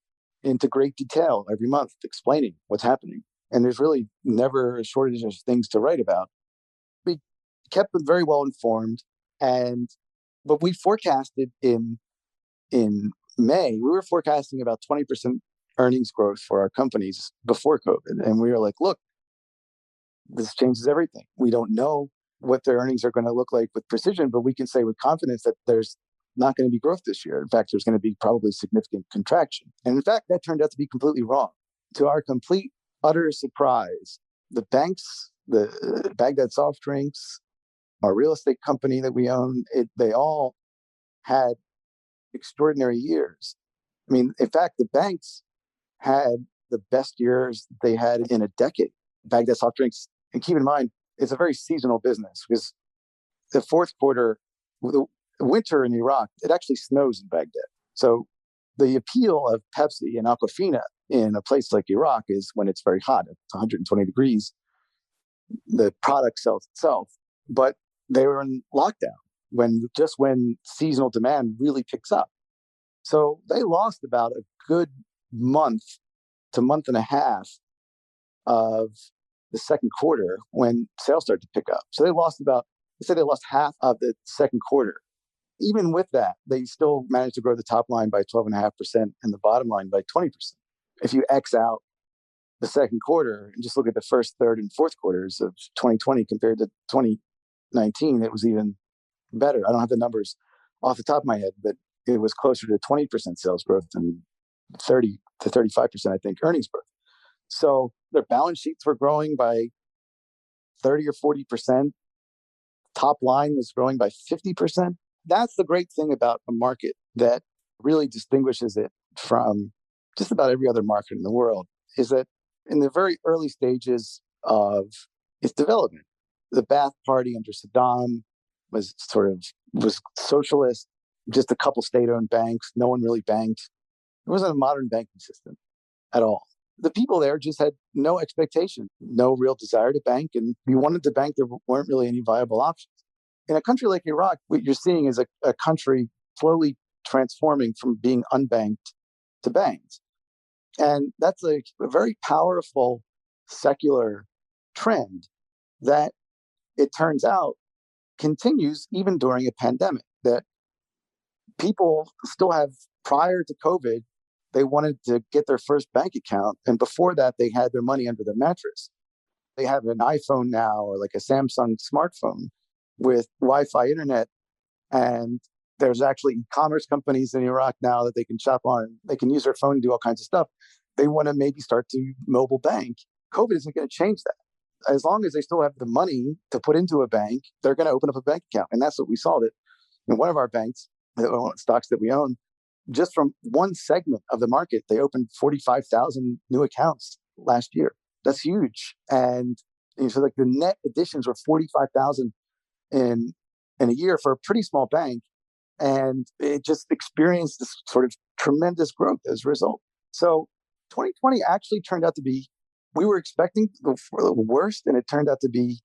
into great detail every month explaining what's happening. And there's really never a shortage of things to write about. We kept them very well informed. But we forecasted in May, we were forecasting about 20% earnings growth for our companies before COVID. And we were like, look, this changes everything. We don't know what their earnings are going to look like with precision, but we can say with confidence that there's not going to be growth this year. In fact, there's going to be probably significant contraction. And in fact, that turned out to be completely wrong. To our complete, utter surprise, the banks, the Baghdad soft drinks, our real estate company that we own, they all had extraordinary years. I mean, in fact, the banks had the best years they had in a decade. Baghdad soft drinks, and keep in mind, it's a very seasonal business because the fourth quarter, the winter in Iraq, it actually snows in Baghdad. So the appeal of Pepsi and Aquafina in a place like Iraq is when it's very hot, it's 120 degrees, the product sells itself. But they were in lockdown when seasonal demand really picks up. So they lost about a good month to month and a half of the second quarter when sales started to pick up. So they lost half of the second quarter. Even with that, they still managed to grow the top line by 12.5% and the bottom line by 20%. If you X out the second quarter and just look at the first, third, and fourth quarters of 2020 compared to 2019, it was even better. I don't have the numbers off the top of my head, but it was closer to 20% sales growth and 30 to 35%, I think, earnings growth. So their balance sheets were growing by 30 or 40%. Top line was growing by 50%. That's the great thing about a market that really distinguishes it from just about every other market in the world, is that in the very early stages of its development, the Ba'ath Party under Saddam was socialist, just a couple state-owned banks. No one really banked. It wasn't a modern banking system at all. The people there just had no expectation, no real desire to bank. And if you wanted to bank, there weren't really any viable options. In a country like Iraq, what you're seeing is a country slowly transforming from being unbanked to banked. And that's a very powerful secular trend that it turns out continues even during a pandemic, that people still have, prior to COVID, they wanted to get their first bank account. And before that, they had their money under their mattress. They have an iPhone now or like a Samsung smartphone with Wi-Fi internet. And there's actually e-commerce companies in Iraq now that they can shop on. They can use their phone to do all kinds of stuff. They want to maybe start to mobile bank. COVID isn't going to change that. As long as they still have the money to put into a bank, they're going to open up a bank account. And that's what we saw that in one of our banks, stocks that we own, just from one segment of the market, they opened 45,000 new accounts last year. That's huge. And so like the net additions were 45,000 in a year for a pretty small bank. And it just experienced this sort of tremendous growth as a result. So 2020 actually turned out to be, we were expecting the worst, and it turned out to be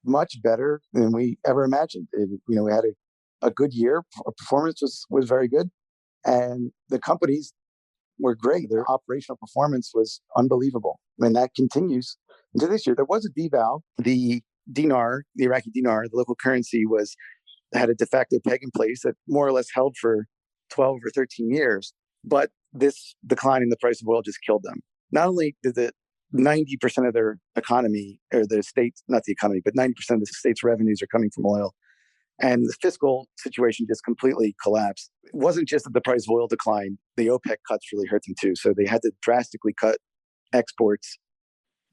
much better than we ever imagined. We had a good year. Our performance was very good. And the companies were great. Their operational performance was unbelievable. And that continues into this year. There was a deval. The dinar, the Iraqi dinar, the local currency, had a de facto peg in place that more or less held for 12 or 13 years. But this decline in the price of oil just killed them. Not only did the 90% of their economy, or the states, not the economy, but 90% of the state's revenues are coming from oil. And the fiscal situation just completely collapsed. It wasn't just that the price of oil declined. The OPEC cuts really hurt them too. So they had to drastically cut exports.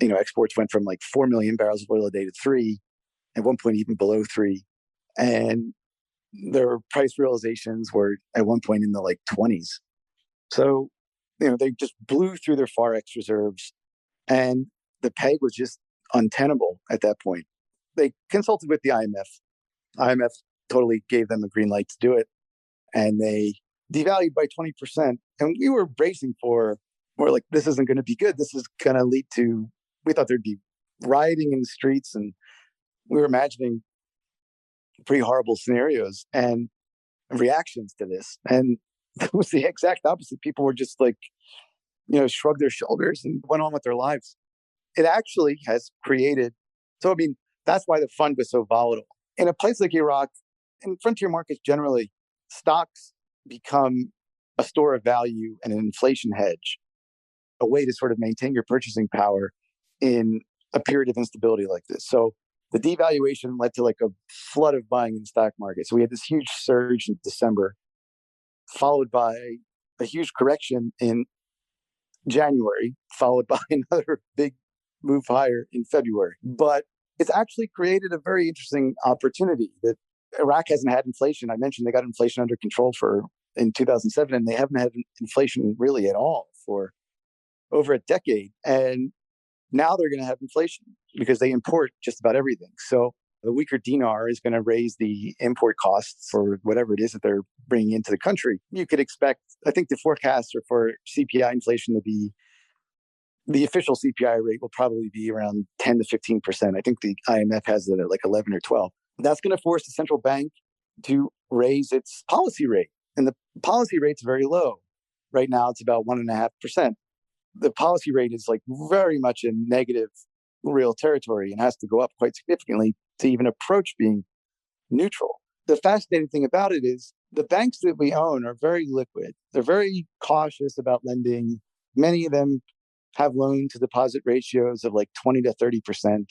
Exports went from like 4 million barrels of oil a day to 3, at one point even below 3. And their price realizations were at one point in the like 20s. So, they just blew through their Forex reserves, and the peg was just untenable at that point. They consulted with the IMF. IMF totally gave them a green light to do it, and they devalued by 20%. And we were bracing for more like, this isn't going to be good. This is going to lead to, we thought there'd be rioting in the streets, and we were imagining pretty horrible scenarios and reactions to this. And it was the exact opposite. People were just like, shrugged their shoulders and went on with their lives. It actually has created, that's why the fund was so volatile. In a place like Iraq, in frontier markets generally, stocks become a store of value and an inflation hedge, a way to sort of maintain your purchasing power in a period of instability like this. So the devaluation led to like a flood of buying in the stock market. So we had this huge surge in December, followed by a huge correction in January, followed by another big move higher in February. But it's actually created a very interesting opportunity that Iraq hasn't had inflation. I mentioned they got inflation under control in 2007, and they haven't had inflation really at all for over a decade. And now they're going to have inflation because they import just about everything. So the weaker dinar is going to raise the import costs for whatever it is that they're bringing into the country. You could expect, I think the forecasts are for CPI inflation to be, the official CPI rate will probably be around 10 to 15%. I think the IMF has it at like 11 or 12. That's going to force the central bank to raise its policy rate. And the policy rate's very low. Right now, it's about 1.5%. the policy rate is like very much in negative real territory and has to go up quite significantly to even approach being neutral. The fascinating thing about it is the banks that we own are very liquid. They're very cautious about lending. Many of them have loan to deposit ratios of like 20 to 30%.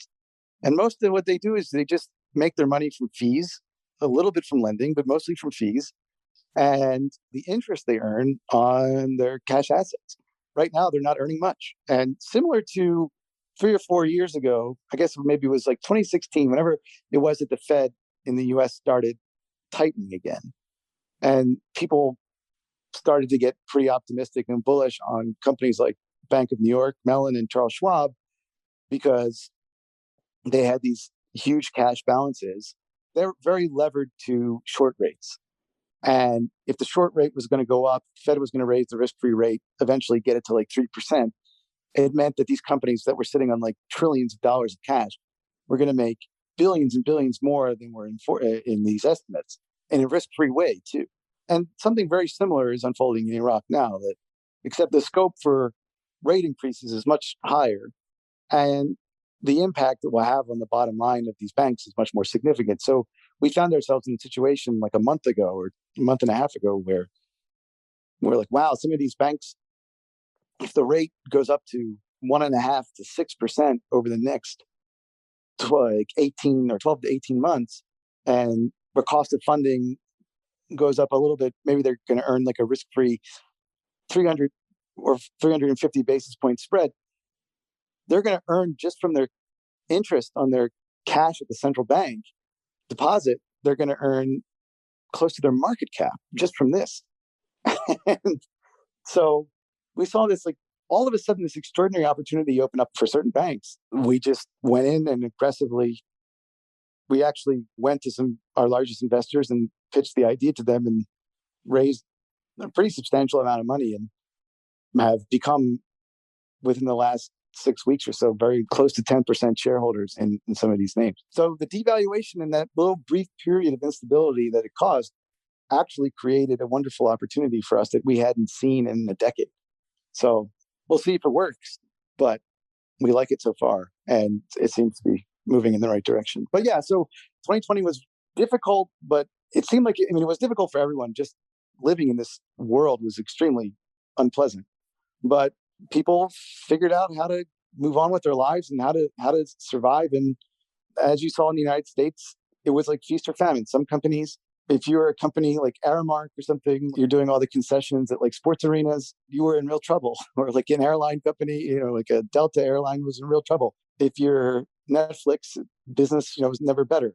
And most of what they do is they just make their money from fees, a little bit from lending, but mostly from fees, and the interest they earn on their cash assets. Right now, they're not earning much. And similar to 3 or 4 years ago, I guess maybe it was like 2016, whenever it was that the Fed in the US started tightening again. And people started to get pretty optimistic and bullish on companies like Bank of New York, Mellon, and Charles Schwab, because they had these huge cash balances. They're very levered to short rates. And if the short rate was going to go up, the Fed was going to raise the risk-free rate, eventually get it to like 3%. It meant that these companies that were sitting on like trillions of dollars of cash were going to make billions and billions more than were in these estimates, in a risk-free way too. And something very similar is unfolding in Iraq now, that except the scope for rate increases is much higher, and the impact it will have on the bottom line of these banks is much more significant. So we found ourselves in a situation like a month ago or a month and a half ago where we're like, wow, some of these banks, if the rate goes up to 1.5% to 6% over the next 12 to 18 months, and the cost of funding goes up a little bit, maybe they're going to earn like a risk-free 300 or 350 basis point spread. They're going to earn just from their interest on their cash at the central bank deposit. They're going to earn close to their market cap just from this. And so we saw this, like, all of a sudden, this extraordinary opportunity opened up for certain banks. We just went in and aggressively, we actually went to our largest investors and pitched the idea to them and raised a pretty substantial amount of money, and have become, within the last 6 weeks or so, very close to 10% shareholders in some of these names. So the devaluation and that little brief period of instability that it caused actually created a wonderful opportunity for us that we hadn't seen in a decade. So we'll see if it works, but we like it so far, and it seems to be moving in the right direction. But yeah, so 2020 was difficult, but it seemed like, it was difficult for everyone. Just living in this world was extremely unpleasant. But people figured out how to move on with their lives and how to survive. And as you saw in the United States, it was like feast or famine. Some companies, if you're a company like Aramark or something, you're doing all the concessions at like sports arenas, you were in real trouble. Or like an airline company, like a Delta airline was in real trouble. If you're Netflix, business, was never better.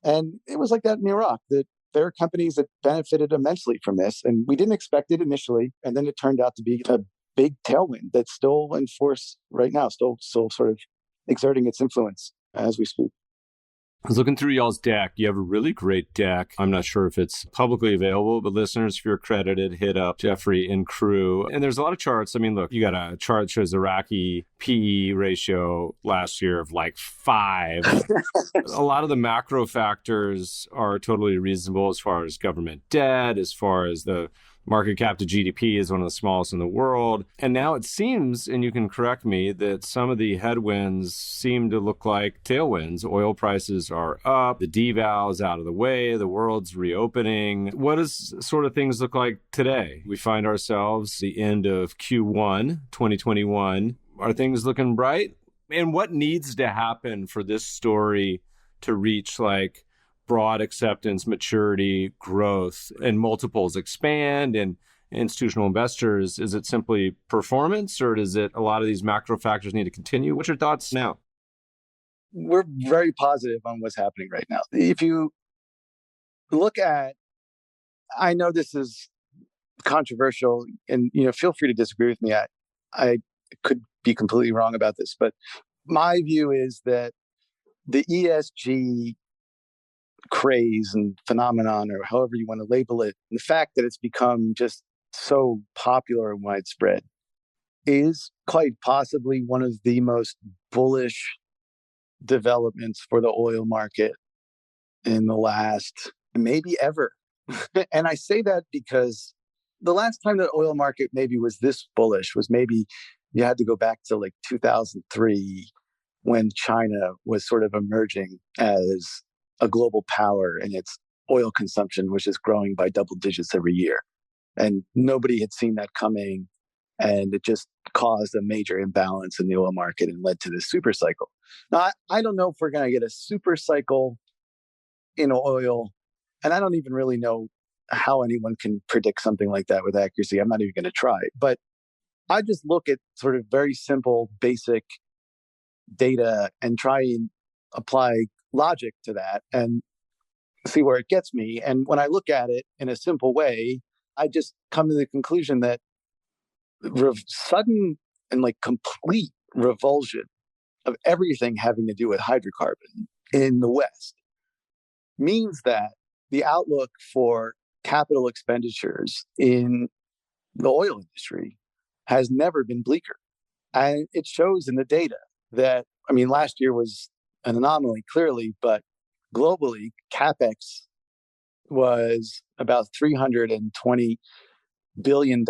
And it was like that in Iraq, that there are companies that benefited immensely from this. And we didn't expect it initially. And then it turned out to be a big tailwind that's still in force right now, still sort of exerting its influence as we speak. I was looking through y'all's deck. You have a really great deck. I'm not sure if it's publicly available, but listeners, if you're accredited, hit up Geoffrey and crew. And there's a lot of charts. I mean, look, you got a chart that shows Iraqi PE ratio last year of like 5. A lot of the macro factors are totally reasonable as far as government debt, as far as the market cap to GDP is one of the smallest in the world. And now it seems, and you can correct me, that some of the headwinds seem to look like tailwinds. Oil prices are up, the deval is out of the way, the world's reopening. What does sort of things look like today? We find ourselves the end of Q1 2021. Are things looking bright? And what needs to happen for this story to reach like broad acceptance, maturity, growth, and multiples expand and institutional investors? Is it simply performance, or does it a lot of these macro factors need to continue? What's your thoughts now? We're very positive on what's happening right now. If you look at, I know this is controversial, and feel free to disagree with me. I could be completely wrong about this, but my view is that the ESG craze and phenomenon, or however you want to label it, the fact that it's become just so popular and widespread, is quite possibly one of the most bullish developments for the oil market in the last maybe ever. And I say that because the last time the oil market maybe was this bullish was maybe You had to go back to like 2003 when China was sort of emerging as a global power and its oil consumption was just growing by double digits every year. And nobody had seen that coming. And it just caused a major imbalance in the oil market and led to this super cycle. Now, I don't know if we're going to get a super cycle in oil. And I don't even really know how anyone can predict something like that with accuracy. I'm not even going to try. But I just look at sort of very simple, basic data and try and apply logic to that and see where it gets me. And when I look at it in a simple way, I just come to the conclusion that sudden and like complete revulsion of everything having to do with hydrocarbon in the West means that the outlook for capital expenditures in the oil industry has never been bleaker. And it shows in the data that, I mean, last year was an anomaly, clearly, but globally, CapEx was about $320 billion.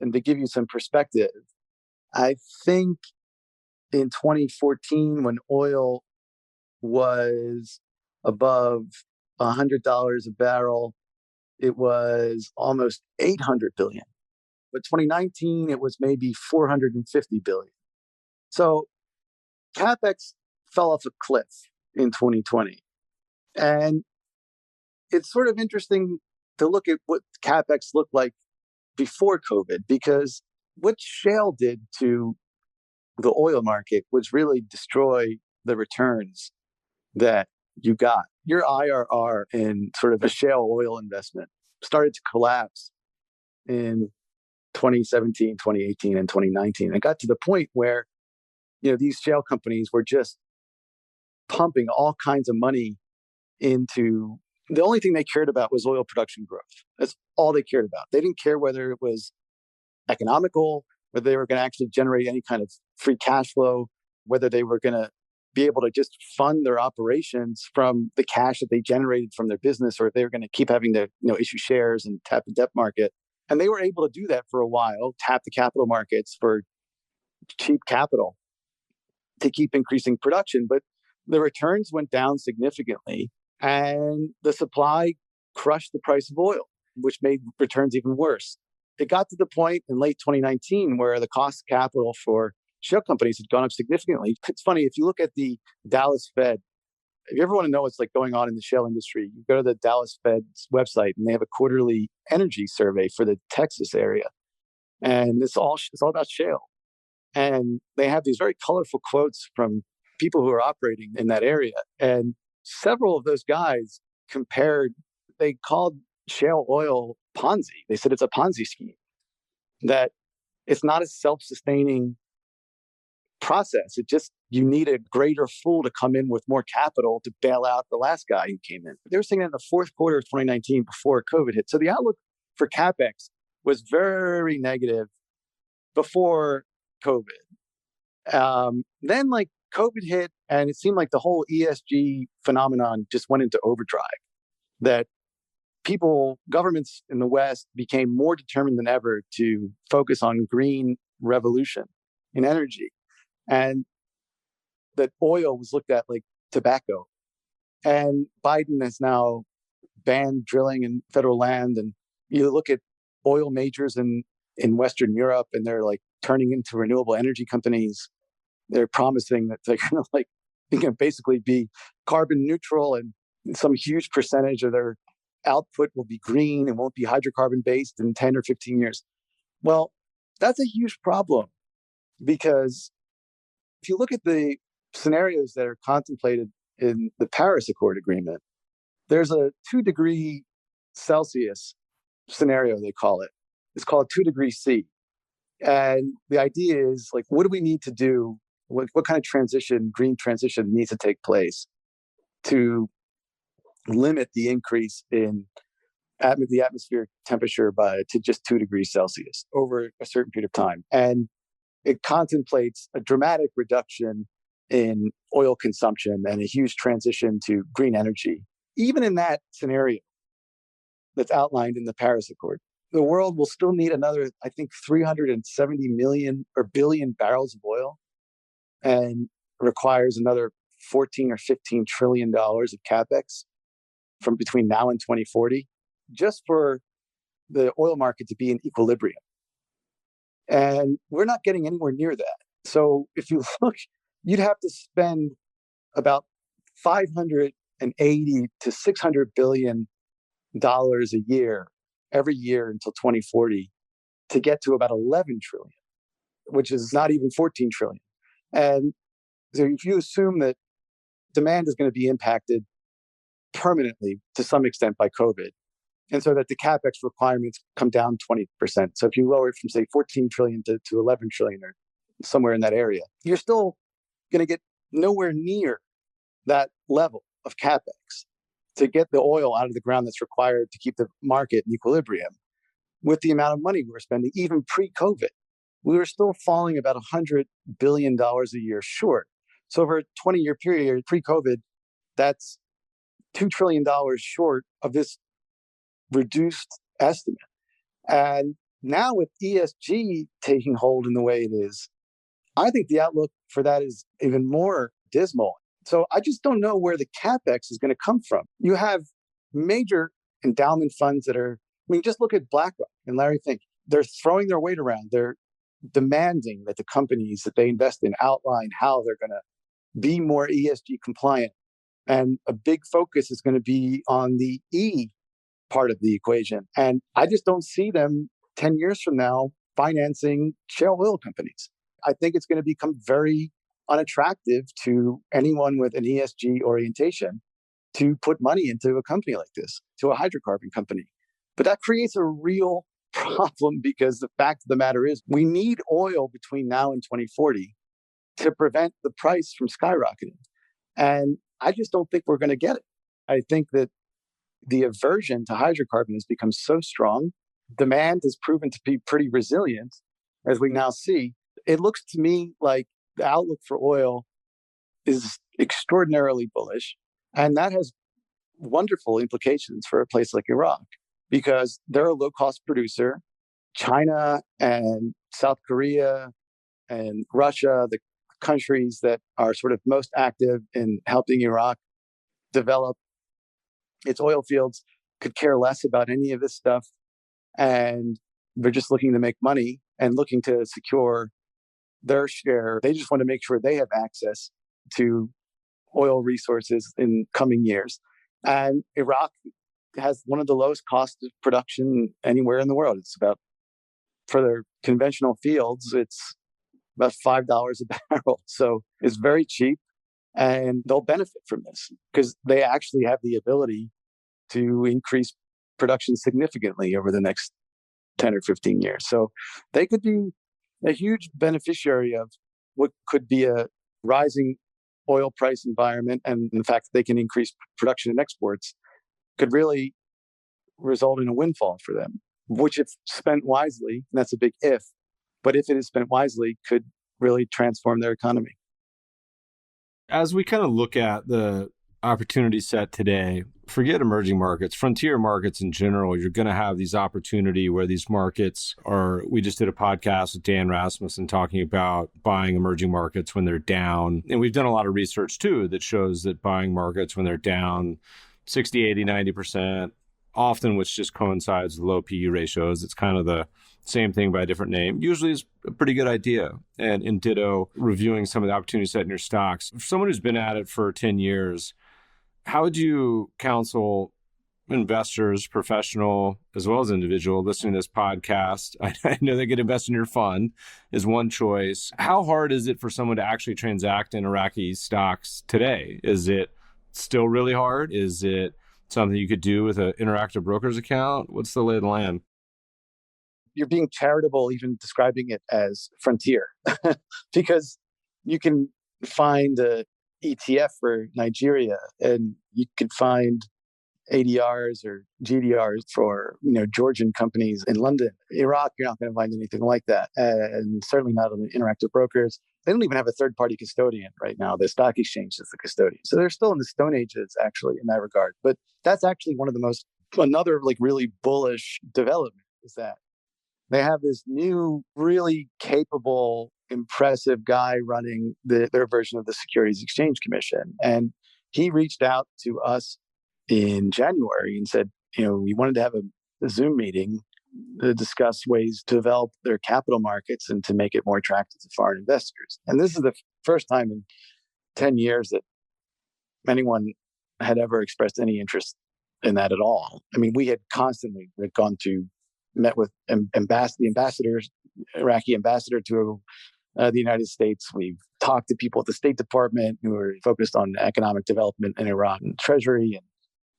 And to give you some perspective, I think in 2014, when oil was above $100 a barrel, it was almost 800 billion. But 2019, it was maybe 450 billion. So CapEx fell off a cliff in 2020. And it's sort of interesting to look at what CapEx looked like before COVID, because what shale did to the oil market was really destroy the returns that you got. Your IRR in sort of a shale oil investment started to collapse in 2017, 2018, and 2019. It got to the point where, these shale companies were just pumping all kinds of money into, the only thing they cared about was oil production growth. That's all they cared about. They didn't care whether it was economical, whether they were going to actually generate any kind of free cash flow, whether they were going to be able to just fund their operations from the cash that they generated from their business, or if they were going to keep having to issue shares and tap the debt market. And they were able to do that for a while, tap the capital markets for cheap capital to keep increasing production. But the returns went down significantly, and the supply crushed the price of oil, which made returns even worse. It got to the point in late 2019 where the cost of capital for shale companies had gone up significantly. It's funny, if you look at the Dallas Fed, if you ever want to know what's like going on in the shale industry, you go to the Dallas Fed's website and they have a quarterly energy survey for the Texas area. And it's all about shale. And they have these very colorful quotes from people who are operating in that area. And several of those guys they called shale oil Ponzi. They said it's a Ponzi scheme, that it's not a self-sustaining process. You need a greater fool to come in with more capital to bail out the last guy who came in. They were saying that in the fourth quarter of 2019 before COVID hit. So the outlook for CapEx was very negative before COVID. Then COVID hit, and it seemed like the whole ESG phenomenon just went into overdrive, that governments in the West became more determined than ever to focus on green revolution in energy. And that oil was looked at like tobacco. And Biden has now banned drilling in federal land. And you look at oil majors in Western Europe, and they're like turning into renewable energy companies. They're promising that they're going to basically be carbon neutral, and some huge percentage of their output will be green and won't be hydrocarbon based in 10 or 15 years. Well, that's a huge problem, because if you look at the scenarios that are contemplated in the Paris Accord agreement, there's a 2 degree Celsius scenario, they call it. It's called 2 degree C. And the idea is what do we need to do? What kind of green transition needs to take place to limit the increase in the atmospheric temperature to just 2 degrees Celsius over a certain period of time. And it contemplates a dramatic reduction in oil consumption and a huge transition to green energy, even in that scenario that's outlined in the Paris Accord. the world will still need another, I think, 370 million or billion barrels of oil, and requires another 14 or 15 trillion dollars of capex from between now and 2040, just for the oil market to be in equilibrium. And we're not getting anywhere near that. So if you look, you'd have to spend about 580 to 600 billion dollars a year, every year until 2040, to get to about 11 trillion, which is not even 14 trillion. And so if you assume that demand is going to be impacted permanently to some extent by COVID, and so that the capex requirements come down 20%. So if you lower it from, say, 14 trillion to 11 trillion or somewhere in that area, you're still going to get nowhere near that level of capex to get the oil out of the ground that's required to keep the market in equilibrium with the amount of money we were spending, even pre-COVID. We were still falling about $100 billion a year short. So over a 20-year period pre-COVID, that's $2 trillion short of this reduced estimate. And now with ESG taking hold in the way it is, I think the outlook for that is even more dismal. So I just don't know where the capex is going to come from. You have major endowment funds that are, I mean, just look at BlackRock and Larry Fink. They're throwing their weight around. They're demanding that the companies that they invest in outline how they're going to be more ESG compliant. And a big focus is going to be on the E part of the equation. And I just don't see them 10 years from now financing shale oil companies. I think it's going to become very unattractive to anyone with an ESG orientation to put money into a company like this, to a hydrocarbon company. But that creates a real problem, because the fact of the matter is we need oil between now and 2040 to prevent the price from skyrocketing. And I just don't think we're going to get it. I think that the aversion to hydrocarbon has become so strong. Demand has proven to be pretty resilient, as we now see. It looks to me like the outlook for oil is extraordinarily bullish. And that has wonderful implications for a place like Iraq, because they're a low-cost producer. China and South Korea and Russia, the countries that are sort of most active in helping Iraq develop its oil fields, could care less about any of this stuff. And they're just looking to make money and looking to secure their share. They just want to make sure they have access to oil resources in coming years. And Iraq has one of the lowest costs of production anywhere in the world. It's about, for their conventional fields, it's about $5 a barrel. So it's very cheap, and they'll benefit from this because they actually have the ability to increase production significantly over the next 10 or 15 years. So they could be a huge beneficiary of what could be a rising oil price environment. And the fact that they can increase production and exports could really result in a windfall for them, which, if spent wisely, and that's a big if, but if it is spent wisely, could really transform their economy. As we kind of look at the opportunity set today, forget emerging markets, frontier markets in general, you're going to have these opportunity where these markets are, we just did a podcast with Dan Rasmussen talking about buying emerging markets when they're down. And we've done a lot of research too that shows that buying markets when they're down 60, 80, 90%, often which just coincides with low PE ratios. It's kind of the same thing by a different name, usually is a pretty good idea. And in ditto, reviewing some of the opportunity set in your stocks. For someone who's been at it for 10 years, how would you counsel investors, professional as well as individual, listening to this podcast? I know they could invest in your fund is one choice. How hard is it for someone to actually transact in Iraqi stocks today? Is it still really hard? Is it something you could do with an Interactive Brokers account? What's the lay of the land? You're being charitable even describing it as frontier because you can find a ETF for Nigeria, and you could find ADRs or GDRs for Georgian companies in London. Iraq, you're not going to find anything like that, and certainly not on the Interactive Brokers. They don't even have a third-party custodian right now. The stock exchange is the custodian, so they're still in the Stone Ages actually in that regard. But that's actually another really bullish development is that they have this new, really capable, impressive guy running their version of the Securities Exchange Commission. And he reached out to us in January and said, we wanted to have a Zoom meeting to discuss ways to develop their capital markets and to make it more attractive to foreign investors. And this is the first time in 10 years that anyone had ever expressed any interest in that at all. I mean, we had constantly met with the Iraqi ambassador to the United States. We've talked to people at the State Department who are focused on economic development in Iraq and Treasury,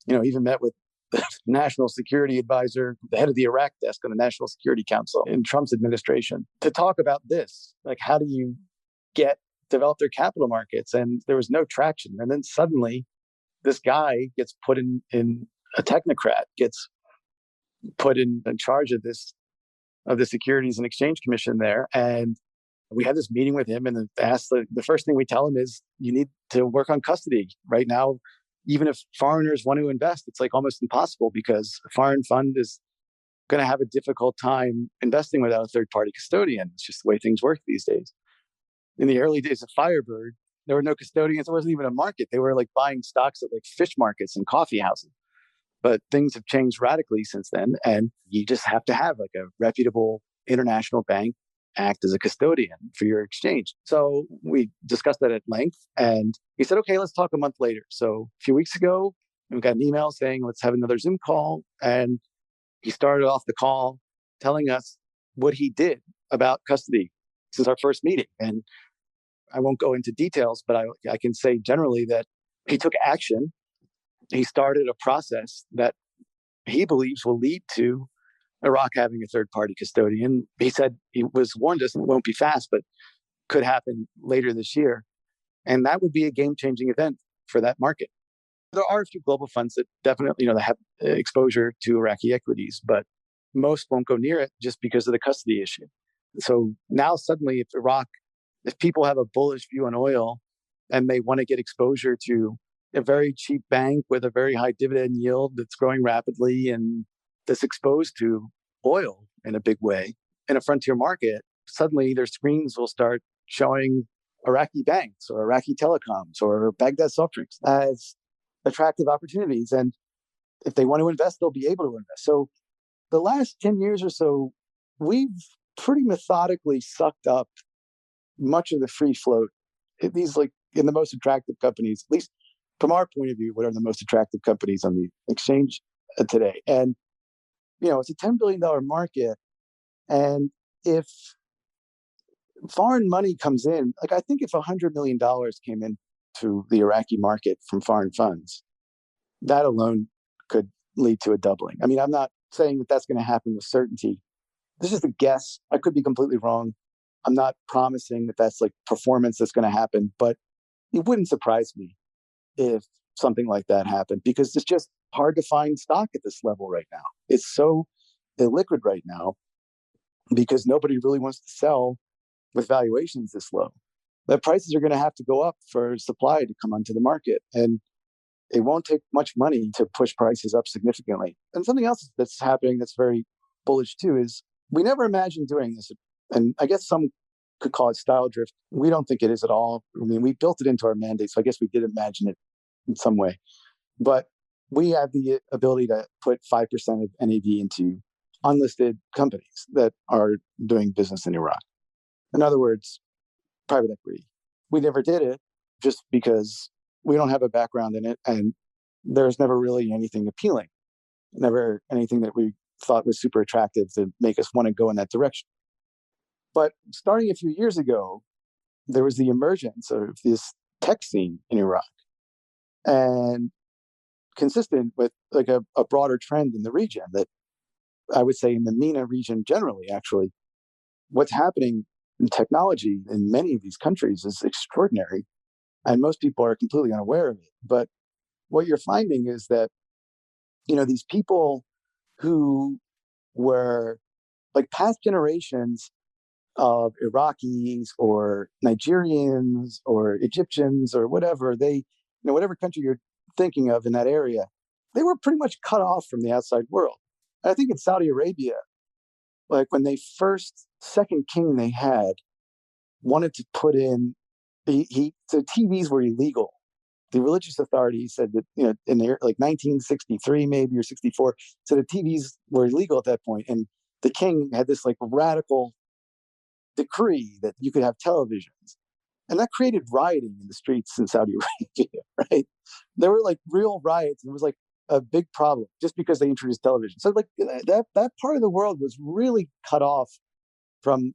and even met with the National Security Advisor, the head of the Iraq desk on the National Security Council in Trump's administration, to talk about this. Like, how do you develop their capital markets? And there was no traction. And then suddenly, this guy gets put in a technocrat, gets put in charge of the Securities and Exchange Commission there. And we had this meeting with him, and the first thing we tell him is, you need to work on custody. Right now, even if foreigners want to invest, it's like almost impossible because a foreign fund is going to have a difficult time investing without a third-party custodian. It's just the way things work these days. In the early days of Firebird, there were no custodians. There wasn't even a market. They were like buying stocks at like fish markets and coffee houses. But things have changed radically since then. And you just have to have like a reputable international bank act as a custodian for your exchange. So we discussed that at length. And he said, okay, let's talk a month later. So a few weeks ago, we got an email saying, let's have another Zoom call. And he started off the call telling us what he did about custody since our first meeting. And I won't go into details, but I can say generally that he took action. He started a process that he believes will lead to Iraq having a third-party custodian. He said he was warned us it won't be fast, but could happen later this year. And that would be a game-changing event for that market. There are a few global funds that definitely, that have exposure to Iraqi equities, but most won't go near it just because of the custody issue. So now suddenly, if people have a bullish view on oil and they want to get exposure to a very cheap bank with a very high dividend yield that's growing rapidly and that's exposed to oil in a big way in a frontier market, suddenly their screens will start showing Iraqi banks or Iraqi telecoms or Baghdad soft drinks as attractive opportunities. And if they want to invest, they'll be able to invest. So the last 10 years or so, we've pretty methodically sucked up much of the free float. These in the most attractive companies, at least from our point of view, what are the most attractive companies on the exchange today? And, it's a $10 billion market. And if foreign money comes in, I think if $100 million came into the Iraqi market from foreign funds, that alone could lead to a doubling. I mean, I'm not saying that that's going to happen with certainty. This is a guess. I could be completely wrong. I'm not promising that that's performance that's going to happen, but it wouldn't surprise me if something like that happened, because it's just hard to find stock at this level right now. It's so illiquid right now because nobody really wants to sell with valuations this low. The prices are going to have to go up for supply to come onto the market, and it won't take much money to push prices up significantly. And something else that's happening that's very bullish too is we never imagined doing this. And I guess some could call it style drift. We don't think it is at all. I mean, we built it into our mandate, so I guess we did imagine it in some way. But we have the ability to put 5% of NAV into unlisted companies that are doing business in Iraq. In other words, private equity. We never did it just because we don't have a background in it, and there's never really anything appealing, never anything that we thought was super attractive to make us want to go in that direction. But starting a few years ago, there was the emergence of this tech scene in Iraq, and consistent with a broader trend in the region that I would say in the MENA region generally, actually, what's happening in technology in many of these countries is extraordinary. And most people are completely unaware of it. But what you're finding is that, these people who were past generations of Iraqis or Nigerians or Egyptians or whatever, whatever country you're thinking of in that area, they were pretty much cut off from the outside world. And I think in Saudi Arabia, like when they second king they had wanted to put in, the TVs were illegal. The religious authorities said that, in the like 1963 maybe or 64, so the TVs were illegal at that point, and the king had this like radical decree that you could have televisions, and that created rioting in the streets in Saudi Arabia. Right? There were like real riots, and it was like a big problem just because they introduced television. So like that part of the world was really cut off from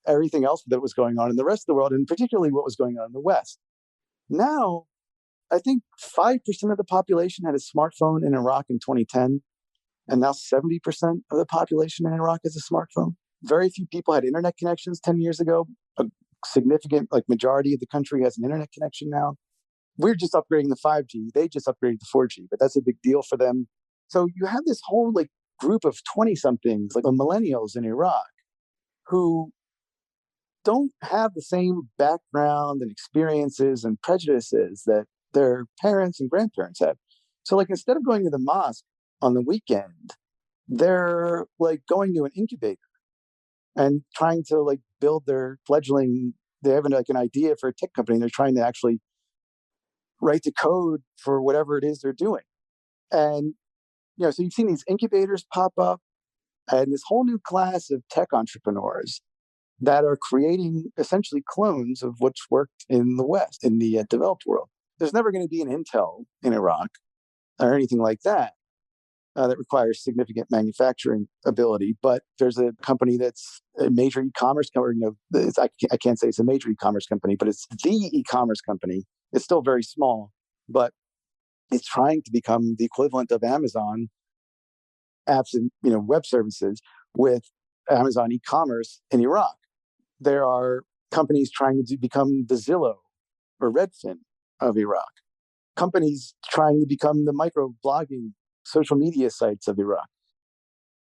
everything else that was going on in the rest of the world, and particularly what was going on in the West. Now, I think 5% of the population had a smartphone in Iraq in 2010, and now 70% of the population in Iraq has a smartphone. Very few people had internet connections 10 years ago. A significant majority of the country has an internet connection now. We're just upgrading the 5G. They just upgraded the 4G, but that's a big deal for them. So you have this whole group of 20-somethings, like the millennials in Iraq, who don't have the same background and experiences and prejudices that their parents and grandparents had. So instead of going to the mosque on the weekend, they're going to an incubator and trying to build their fledgling. They have an idea for a tech company. And they're trying to actually write the code for whatever it is they're doing. And, so you've seen these incubators pop up and this whole new class of tech entrepreneurs that are creating essentially clones of what's worked in the West, in the developed world. There's never going to be an Intel in Iraq or anything like that that requires significant manufacturing ability. But there's a company that's a major e-commerce company. I can't say it's a major e-commerce company, but it's the e-commerce company. It's still very small, but it's trying to become the equivalent of Amazon apps and web services with Amazon e-commerce in Iraq. There are companies trying to become the Zillow or Redfin of Iraq. Companies trying to become the micro-blogging social media sites of Iraq.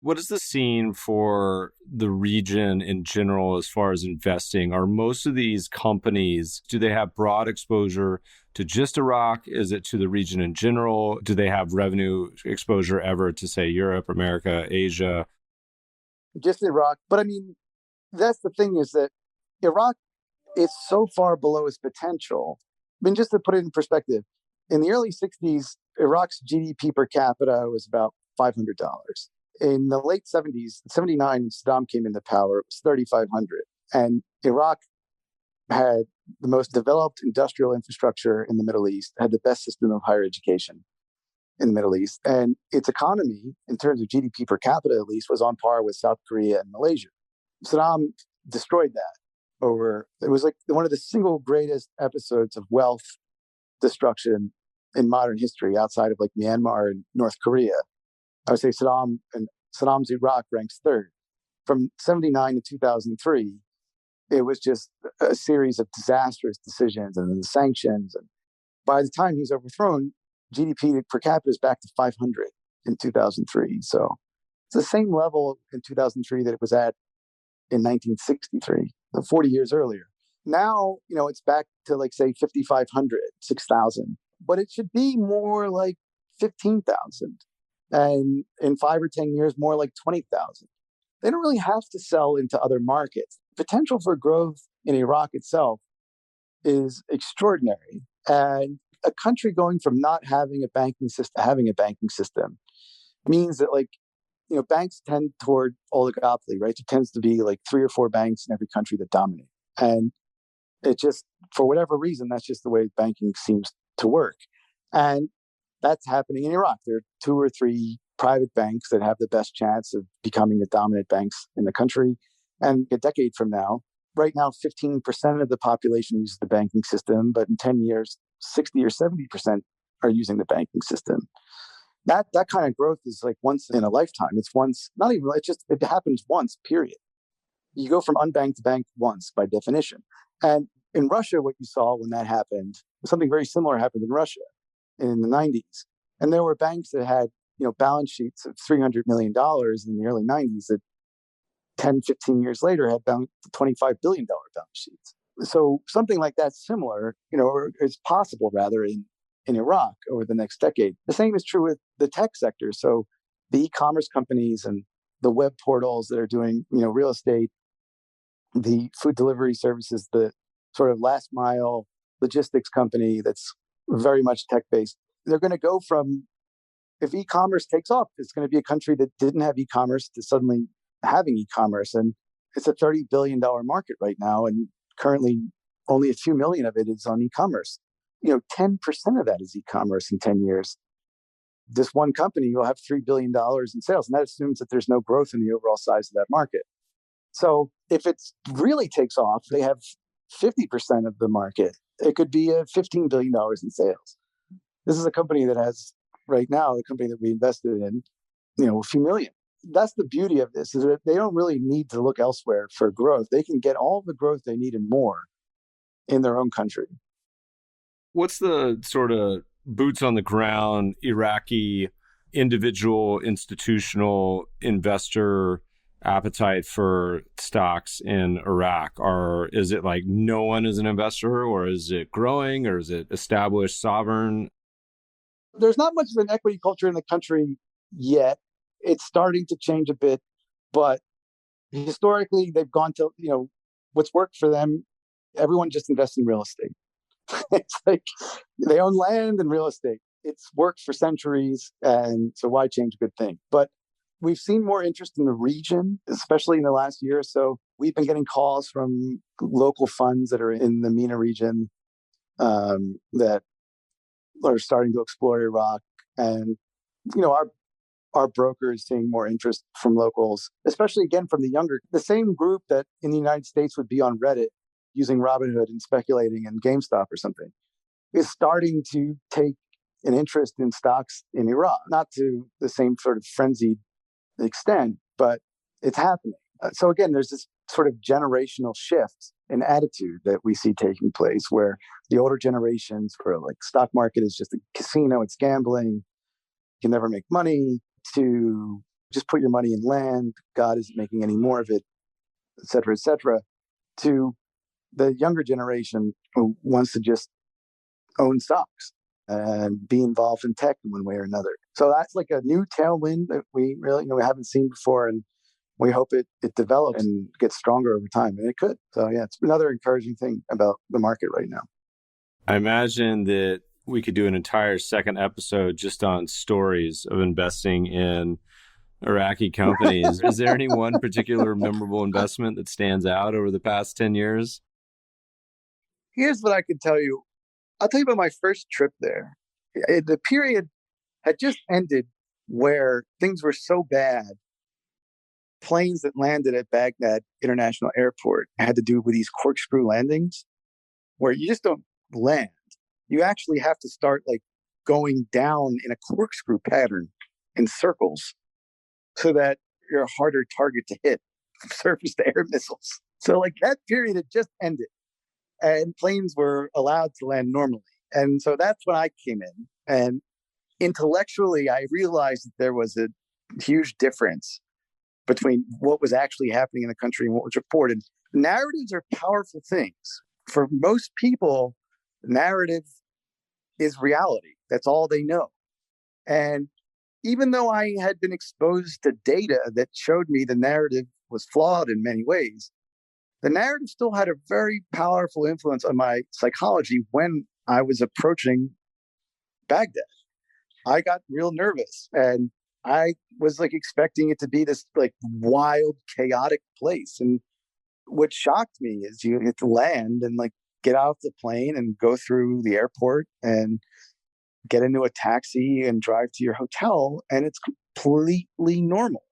What is the scene for the region in general as far as investing? Are most of these companies, do they have broad exposure to just Iraq? Is it to the region in general? Do they have revenue exposure ever to, say, Europe, America, Asia? Just Iraq. But that's the thing, is that Iraq is so far below its potential. Just to put it in perspective, in the early 60s, Iraq's GDP per capita was about $500. In the late 70s, 79, when Saddam came into power, it was $3,500. And Iraq had the most developed industrial infrastructure in the Middle East, had the best system of higher education in the Middle East. And its economy, in terms of GDP per capita at least, was on par with South Korea and Malaysia. Saddam destroyed that. It was one of the single greatest episodes of wealth destruction in modern history, outside of Myanmar and North Korea. I would say Saddam's Iraq ranks third. From 79 to 2003, it was just a series of disastrous decisions and then sanctions. And by the time he was overthrown, GDP per capita is back to 500 in 2003. So it's the same level in 2003 that it was at in 1963, 40 years earlier. Now, it's back to say 5,500, 6,000, but it should be more like 15,000. And in 5 or 10 years, more like 20,000. They don't really have to sell into other markets. Potential for growth in Iraq itself is extraordinary. And a country going from not having a banking system to having a banking system means that banks tend toward oligopoly, right? There tends to be 3 or 4 banks in every country that dominate. And it just, for whatever reason, that's just the way banking seems to work. And that's happening in Iraq. There are 2 or 3 private banks that have the best chance of becoming the dominant banks in the country. And a decade from now, right now, 15% of the population uses the banking system, but in 10 years, 60 or 70% are using the banking system. That kind of growth is once in a lifetime. It's once, not even, it happens once, period. You go from unbanked to banked once by definition. And in Russia, what you saw when that happened, something very similar happened in Russia in the 90s. And there were banks that had, balance sheets of $300 million in the early 90s that 10, 15 years later had $25 billion balance sheets. So something like that similar, or is possible rather in Iraq over the next decade. The same is true with the tech sector. So the e-commerce companies and the web portals that are doing, real estate, the food delivery services, the sort of last mile logistics company that's very much tech based. They're going to go from, if e-commerce takes off, it's going to be a country that didn't have e-commerce to suddenly having e-commerce. And it's a $30 billion market right now. And currently only a few million of it is on e-commerce. 10% of that is e-commerce in 10 years. This one company will have $3 billion in sales. And that assumes that there's no growth in the overall size of that market. So if it really takes off, they have 50% of the market. It could be a $15 billion in sales. This is a company that has, right now, the company that we invested in, a few million. That's the beauty of this, is that they don't really need to look elsewhere for growth. They can get all the growth they need and more in their own country. What's the sort of boots on the ground Iraqi individual institutional investor appetite for stocks in Iraq? Or is it like no one is an investor, or is it growing, or is it established sovereign? There's not much of an equity culture in the country yet. It's starting to change a bit, but historically they've gone to, what's worked for them. Everyone just invests in real estate. It's like they own land and real estate. It's worked for centuries. And so why change a good thing? But we've seen more interest in the region, especially in the last year or so. We've been getting calls from local funds that are in the MENA region that are starting to explore Iraq. And, our broker is seeing more interest from locals, especially, again, from the younger, the same group that in the United States would be on Reddit using Robinhood and speculating in GameStop or something, is starting to take an interest in stocks in Iraq, not to the same sort of frenzied extent, but it's happening. So again, there's this sort of generational shift in attitude that we see taking place, where the older generations were like, stock market is just a casino, it's gambling, you can never make money, to just put your money in land, God isn't making any more of it, et cetera, to the younger generation who wants to just own stocks and be involved in tech in one way or another. So that's like a new tailwind that we really, we haven't seen before. And we hope it develops and gets stronger over time. And it could. So yeah, it's another encouraging thing about the market right now. I imagine that we could do an entire second episode just on stories of investing in Iraqi companies. Is there any one particular memorable investment that stands out over the past 10 years? Here's what I can tell you. I'll tell you about my first trip there. The period had just ended where things were so bad. Planes that landed at Baghdad International Airport had to do with these corkscrew landings where you just don't land. You actually have to start like going down in a corkscrew pattern in circles so that you're a harder target to hit surface to air missiles. So like that period had just ended and planes were allowed to land normally. And so that's when I came in. And intellectually, I realized that there was a huge difference between what was actually happening in the country and what was reported. Narratives are powerful things. For most people, narrative is reality. That's all they know. And even though I had been exposed to data that showed me the narrative was flawed in many ways, the narrative still had a very powerful influence on my psychology when I was approaching Baghdad. I got real nervous and I was like expecting it to be this like wild, chaotic place. And what shocked me is you get to land and like get out the plane and go through the airport and get into a taxi and drive to your hotel. And it's completely normal.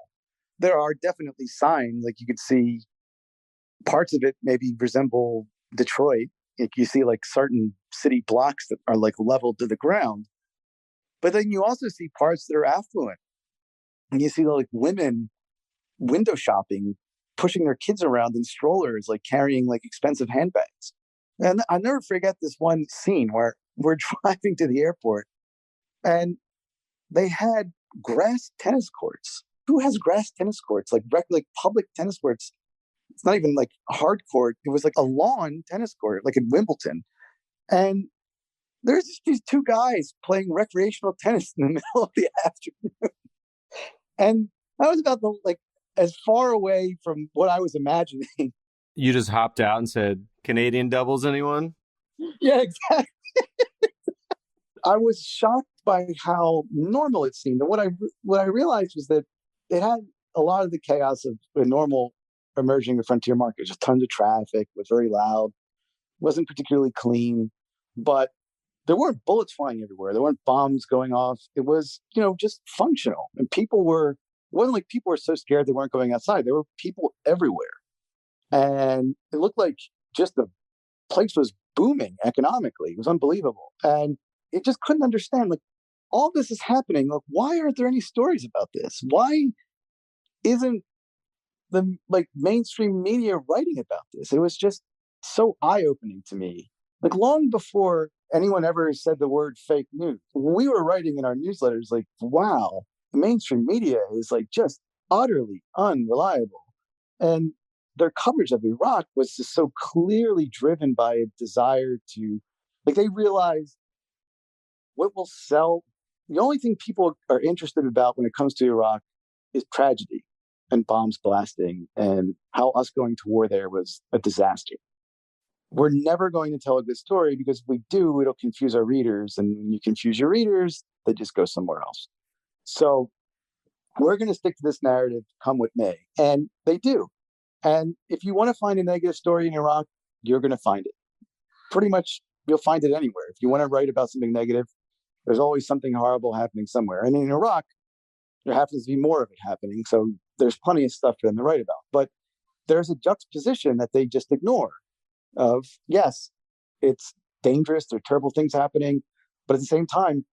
There are definitely signs, like you could see parts of it maybe resemble Detroit. Like you see like certain city blocks that are like leveled to the ground. But then you also see parts that are affluent. And you see like women window shopping, pushing their kids around in strollers, like carrying like expensive handbags. And I'll never forget this one scene where we're driving to the airport and they had grass tennis courts. Who has grass tennis courts? Like public tennis courts. It's not even like a hard court. It was like a lawn tennis court, like in Wimbledon. And there's just these two guys playing recreational tennis in the middle of the afternoon. And that was about the as far away from what I was imagining. You just hopped out and said, Canadian doubles, anyone? Yeah, exactly. I was shocked by how normal it seemed. And what I realized was that it had a lot of the chaos of a normal emerging frontier market. Just tons of traffic, was very loud, wasn't particularly clean, but there weren't bullets flying everywhere. There weren't bombs going off. It was, just functional. And it wasn't like people were so scared they weren't going outside. There were people everywhere. And it looked like just the place was booming economically. It was unbelievable. And it just couldn't understand, like, all this is happening. Like, why aren't there any stories about this? Why isn't the mainstream media writing about this? It was just so eye-opening to me. Like, long before anyone ever said the word fake news, we were writing in our newsletters, like, wow, the mainstream media is like just utterly unreliable. And their coverage of Iraq was just so clearly driven by a desire to, they realized what will sell. The only thing people are interested about when it comes to Iraq is tragedy and bombs blasting and how us going to war there was a disaster. We're never going to tell a good story, because if we do, it'll confuse our readers. And when you confuse your readers, they just go somewhere else. So we're going to stick to this narrative, come what may. And they do. And if you want to find a negative story in Iraq, you're going to find it. Pretty much, you'll find it anywhere. If you want to write about something negative, there's always something horrible happening somewhere. And in Iraq, there happens to be more of it happening. So there's plenty of stuff for them to write about. But there's a juxtaposition that they just ignore of, yes, it's dangerous. There are terrible things happening. But at the same time,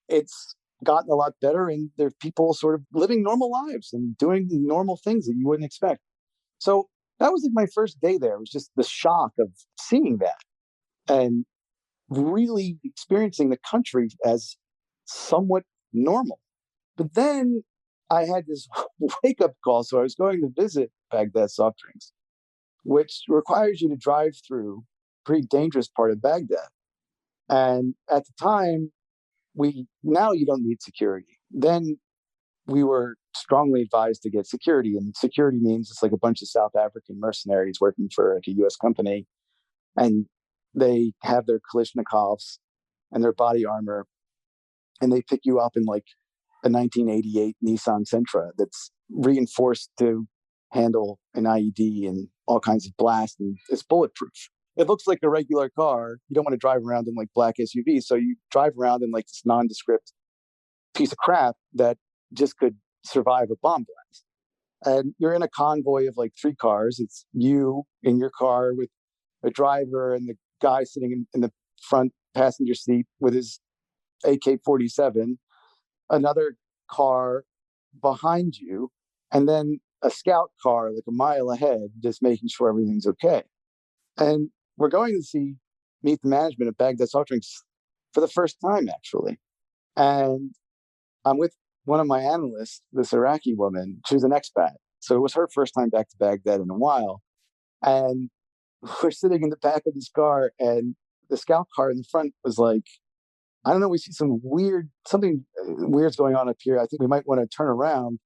it's gotten a lot better. And there are people sort of living normal lives and doing normal things that you wouldn't expect. So that was like my first day there. It was just the shock of seeing that and really experiencing the country as somewhat normal. But then I had this wake-up call. So I was going to visit Baghdad Soft Drinks, which requires you to drive through a pretty dangerous part of Baghdad. And at the time, now you don't need security. Then we were strongly advised to get security. And security means it's like a bunch of South African mercenaries working for like a U.S. company. And they have their Kalashnikovs and their body armor. And they pick you up in like a 1988 Nissan Sentra that's reinforced to handle an IED and all kinds of blast. And it's bulletproof. It looks like a regular car. You don't want to drive around in like black SUVs. So you drive around in like this nondescript piece of crap that just could survive a bomb blast. And you're in a convoy of like 3 cars. It's you in your car with a driver and the guy sitting in the front passenger seat with his AK-47, another car behind you, and then a scout car like a mile ahead, just making sure everything's okay. And we're going to meet the management of Baghdad Soft Drinks for the first time, actually. And I'm with one of my analysts, this Iraqi woman. She was an expat. So it was her first time back to Baghdad in a while. And we're sitting in the back of this car, and the scout car in the front was like, I don't know, we see something weird's going on up here. I think we might want to turn around.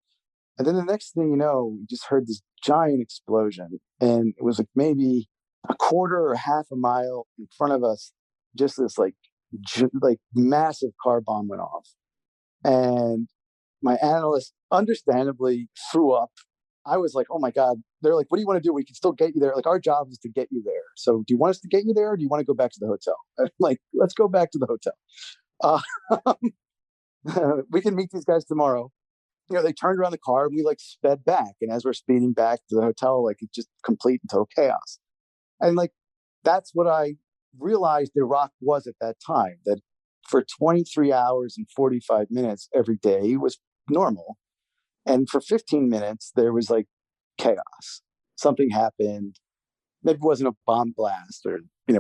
And then the next thing you know, we just heard this giant explosion. And it was like maybe a quarter or half a mile in front of us, just this like massive car bomb went off. And my analyst understandably threw up. I was like, oh my God. They're like, what do you want to do? We can still get you there. Like, our job is to get you there. So do you want us to get you there, or do you want to go back to the hotel? I'm like, let's go back to the hotel. We can meet these guys tomorrow. They turned around the car and we like sped back. And as we're speeding back to the hotel, like, it just complete and total chaos. And like, that's what I realized Iraq was at that time, that for 23 hours and 45 minutes every day was normal. And for 15 minutes, there was like chaos. Something happened. Maybe it wasn't a bomb blast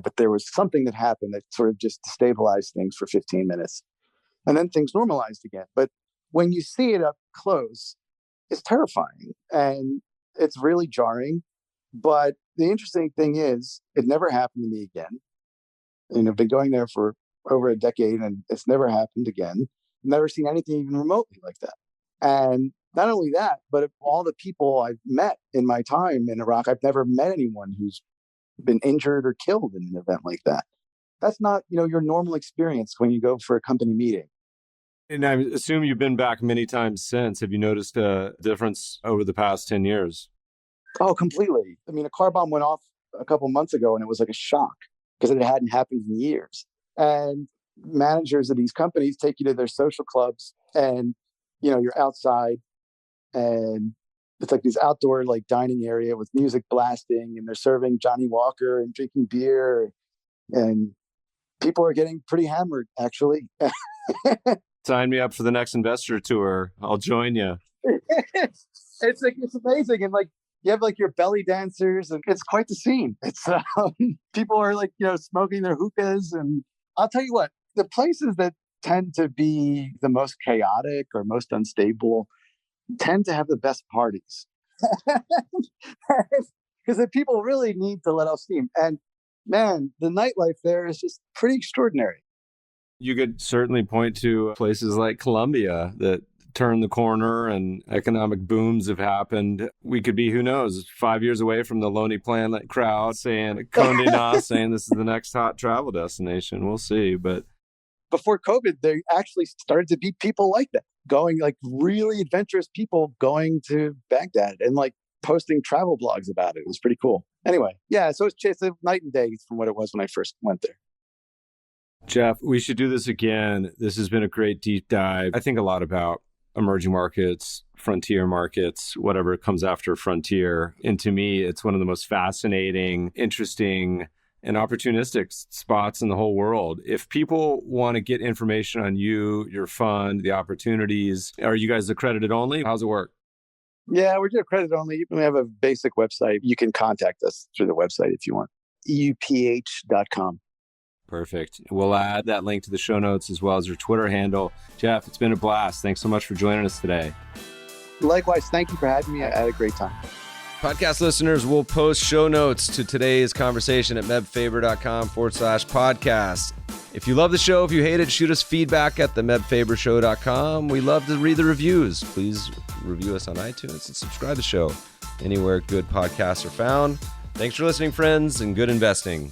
but there was something that happened that sort of just destabilized things for 15 minutes. And then things normalized again. But when you see it up close, it's terrifying and it's really jarring. But the interesting thing is, it never happened to me again. I've been going there for over a decade and it's never happened again. Never seen anything even remotely like that. And Not only that, but of all the people I've met in my time in Iraq, I've never met anyone who's been injured or killed in an event like that. That's not, your normal experience when you go for a company meeting. And I assume you've been back many times since. Have you noticed a difference over the past 10 years? Oh, completely. I mean, a car bomb went off a couple months ago and it was like a shock because it hadn't happened in years. And managers of these companies take you to their social clubs and, you're outside and it's like this outdoor like dining area with music blasting and they're serving Johnny Walker and drinking beer and people are getting pretty hammered, actually. Sign me up for the next investor tour. I'll join you. It's amazing. And like, you have like your belly dancers and it's quite the scene. It's people are like, smoking their hookahs. And I'll tell you what, the places that tend to be the most chaotic or most unstable tend to have the best parties. Because the people really need to let off steam. And man, the nightlife there is just pretty extraordinary. You could certainly point to places like Colombia that turned the corner and economic booms have happened. We could be, who knows, 5 years away from the Lonely Planet crowd saying, Condé Nast saying this is the next hot travel destination. We'll see. But before COVID, there actually started to be people like that, going like really adventurous people going to Baghdad and like posting travel blogs about it. It was pretty cool. Anyway, yeah, so it's a night and day from what it was when I first went there. Jeff, we should do this again. This has been a great deep dive. I think a lot about emerging markets, frontier markets, whatever comes after frontier. And to me, it's one of the most fascinating, interesting, and opportunistic spots in the whole world. If people want to get information on you, your fund, the opportunities, are you guys accredited only? How's it work? Yeah, we're accredited only. We have a basic website. You can contact us through the website if you want. euph.com. Perfect. We'll add that link to the show notes as well as your Twitter handle. Jeff, it's been a blast. Thanks so much for joining us today. Likewise. Thank you for having me. I had a great time. Podcast listeners will post show notes to today's conversation at mebfaber.com/podcast. If you love the show, if you hate it, shoot us feedback at themebfabershow.com. We love to read the reviews. Please review us on iTunes and subscribe to the show anywhere good podcasts are found. Thanks for listening, friends, and good investing.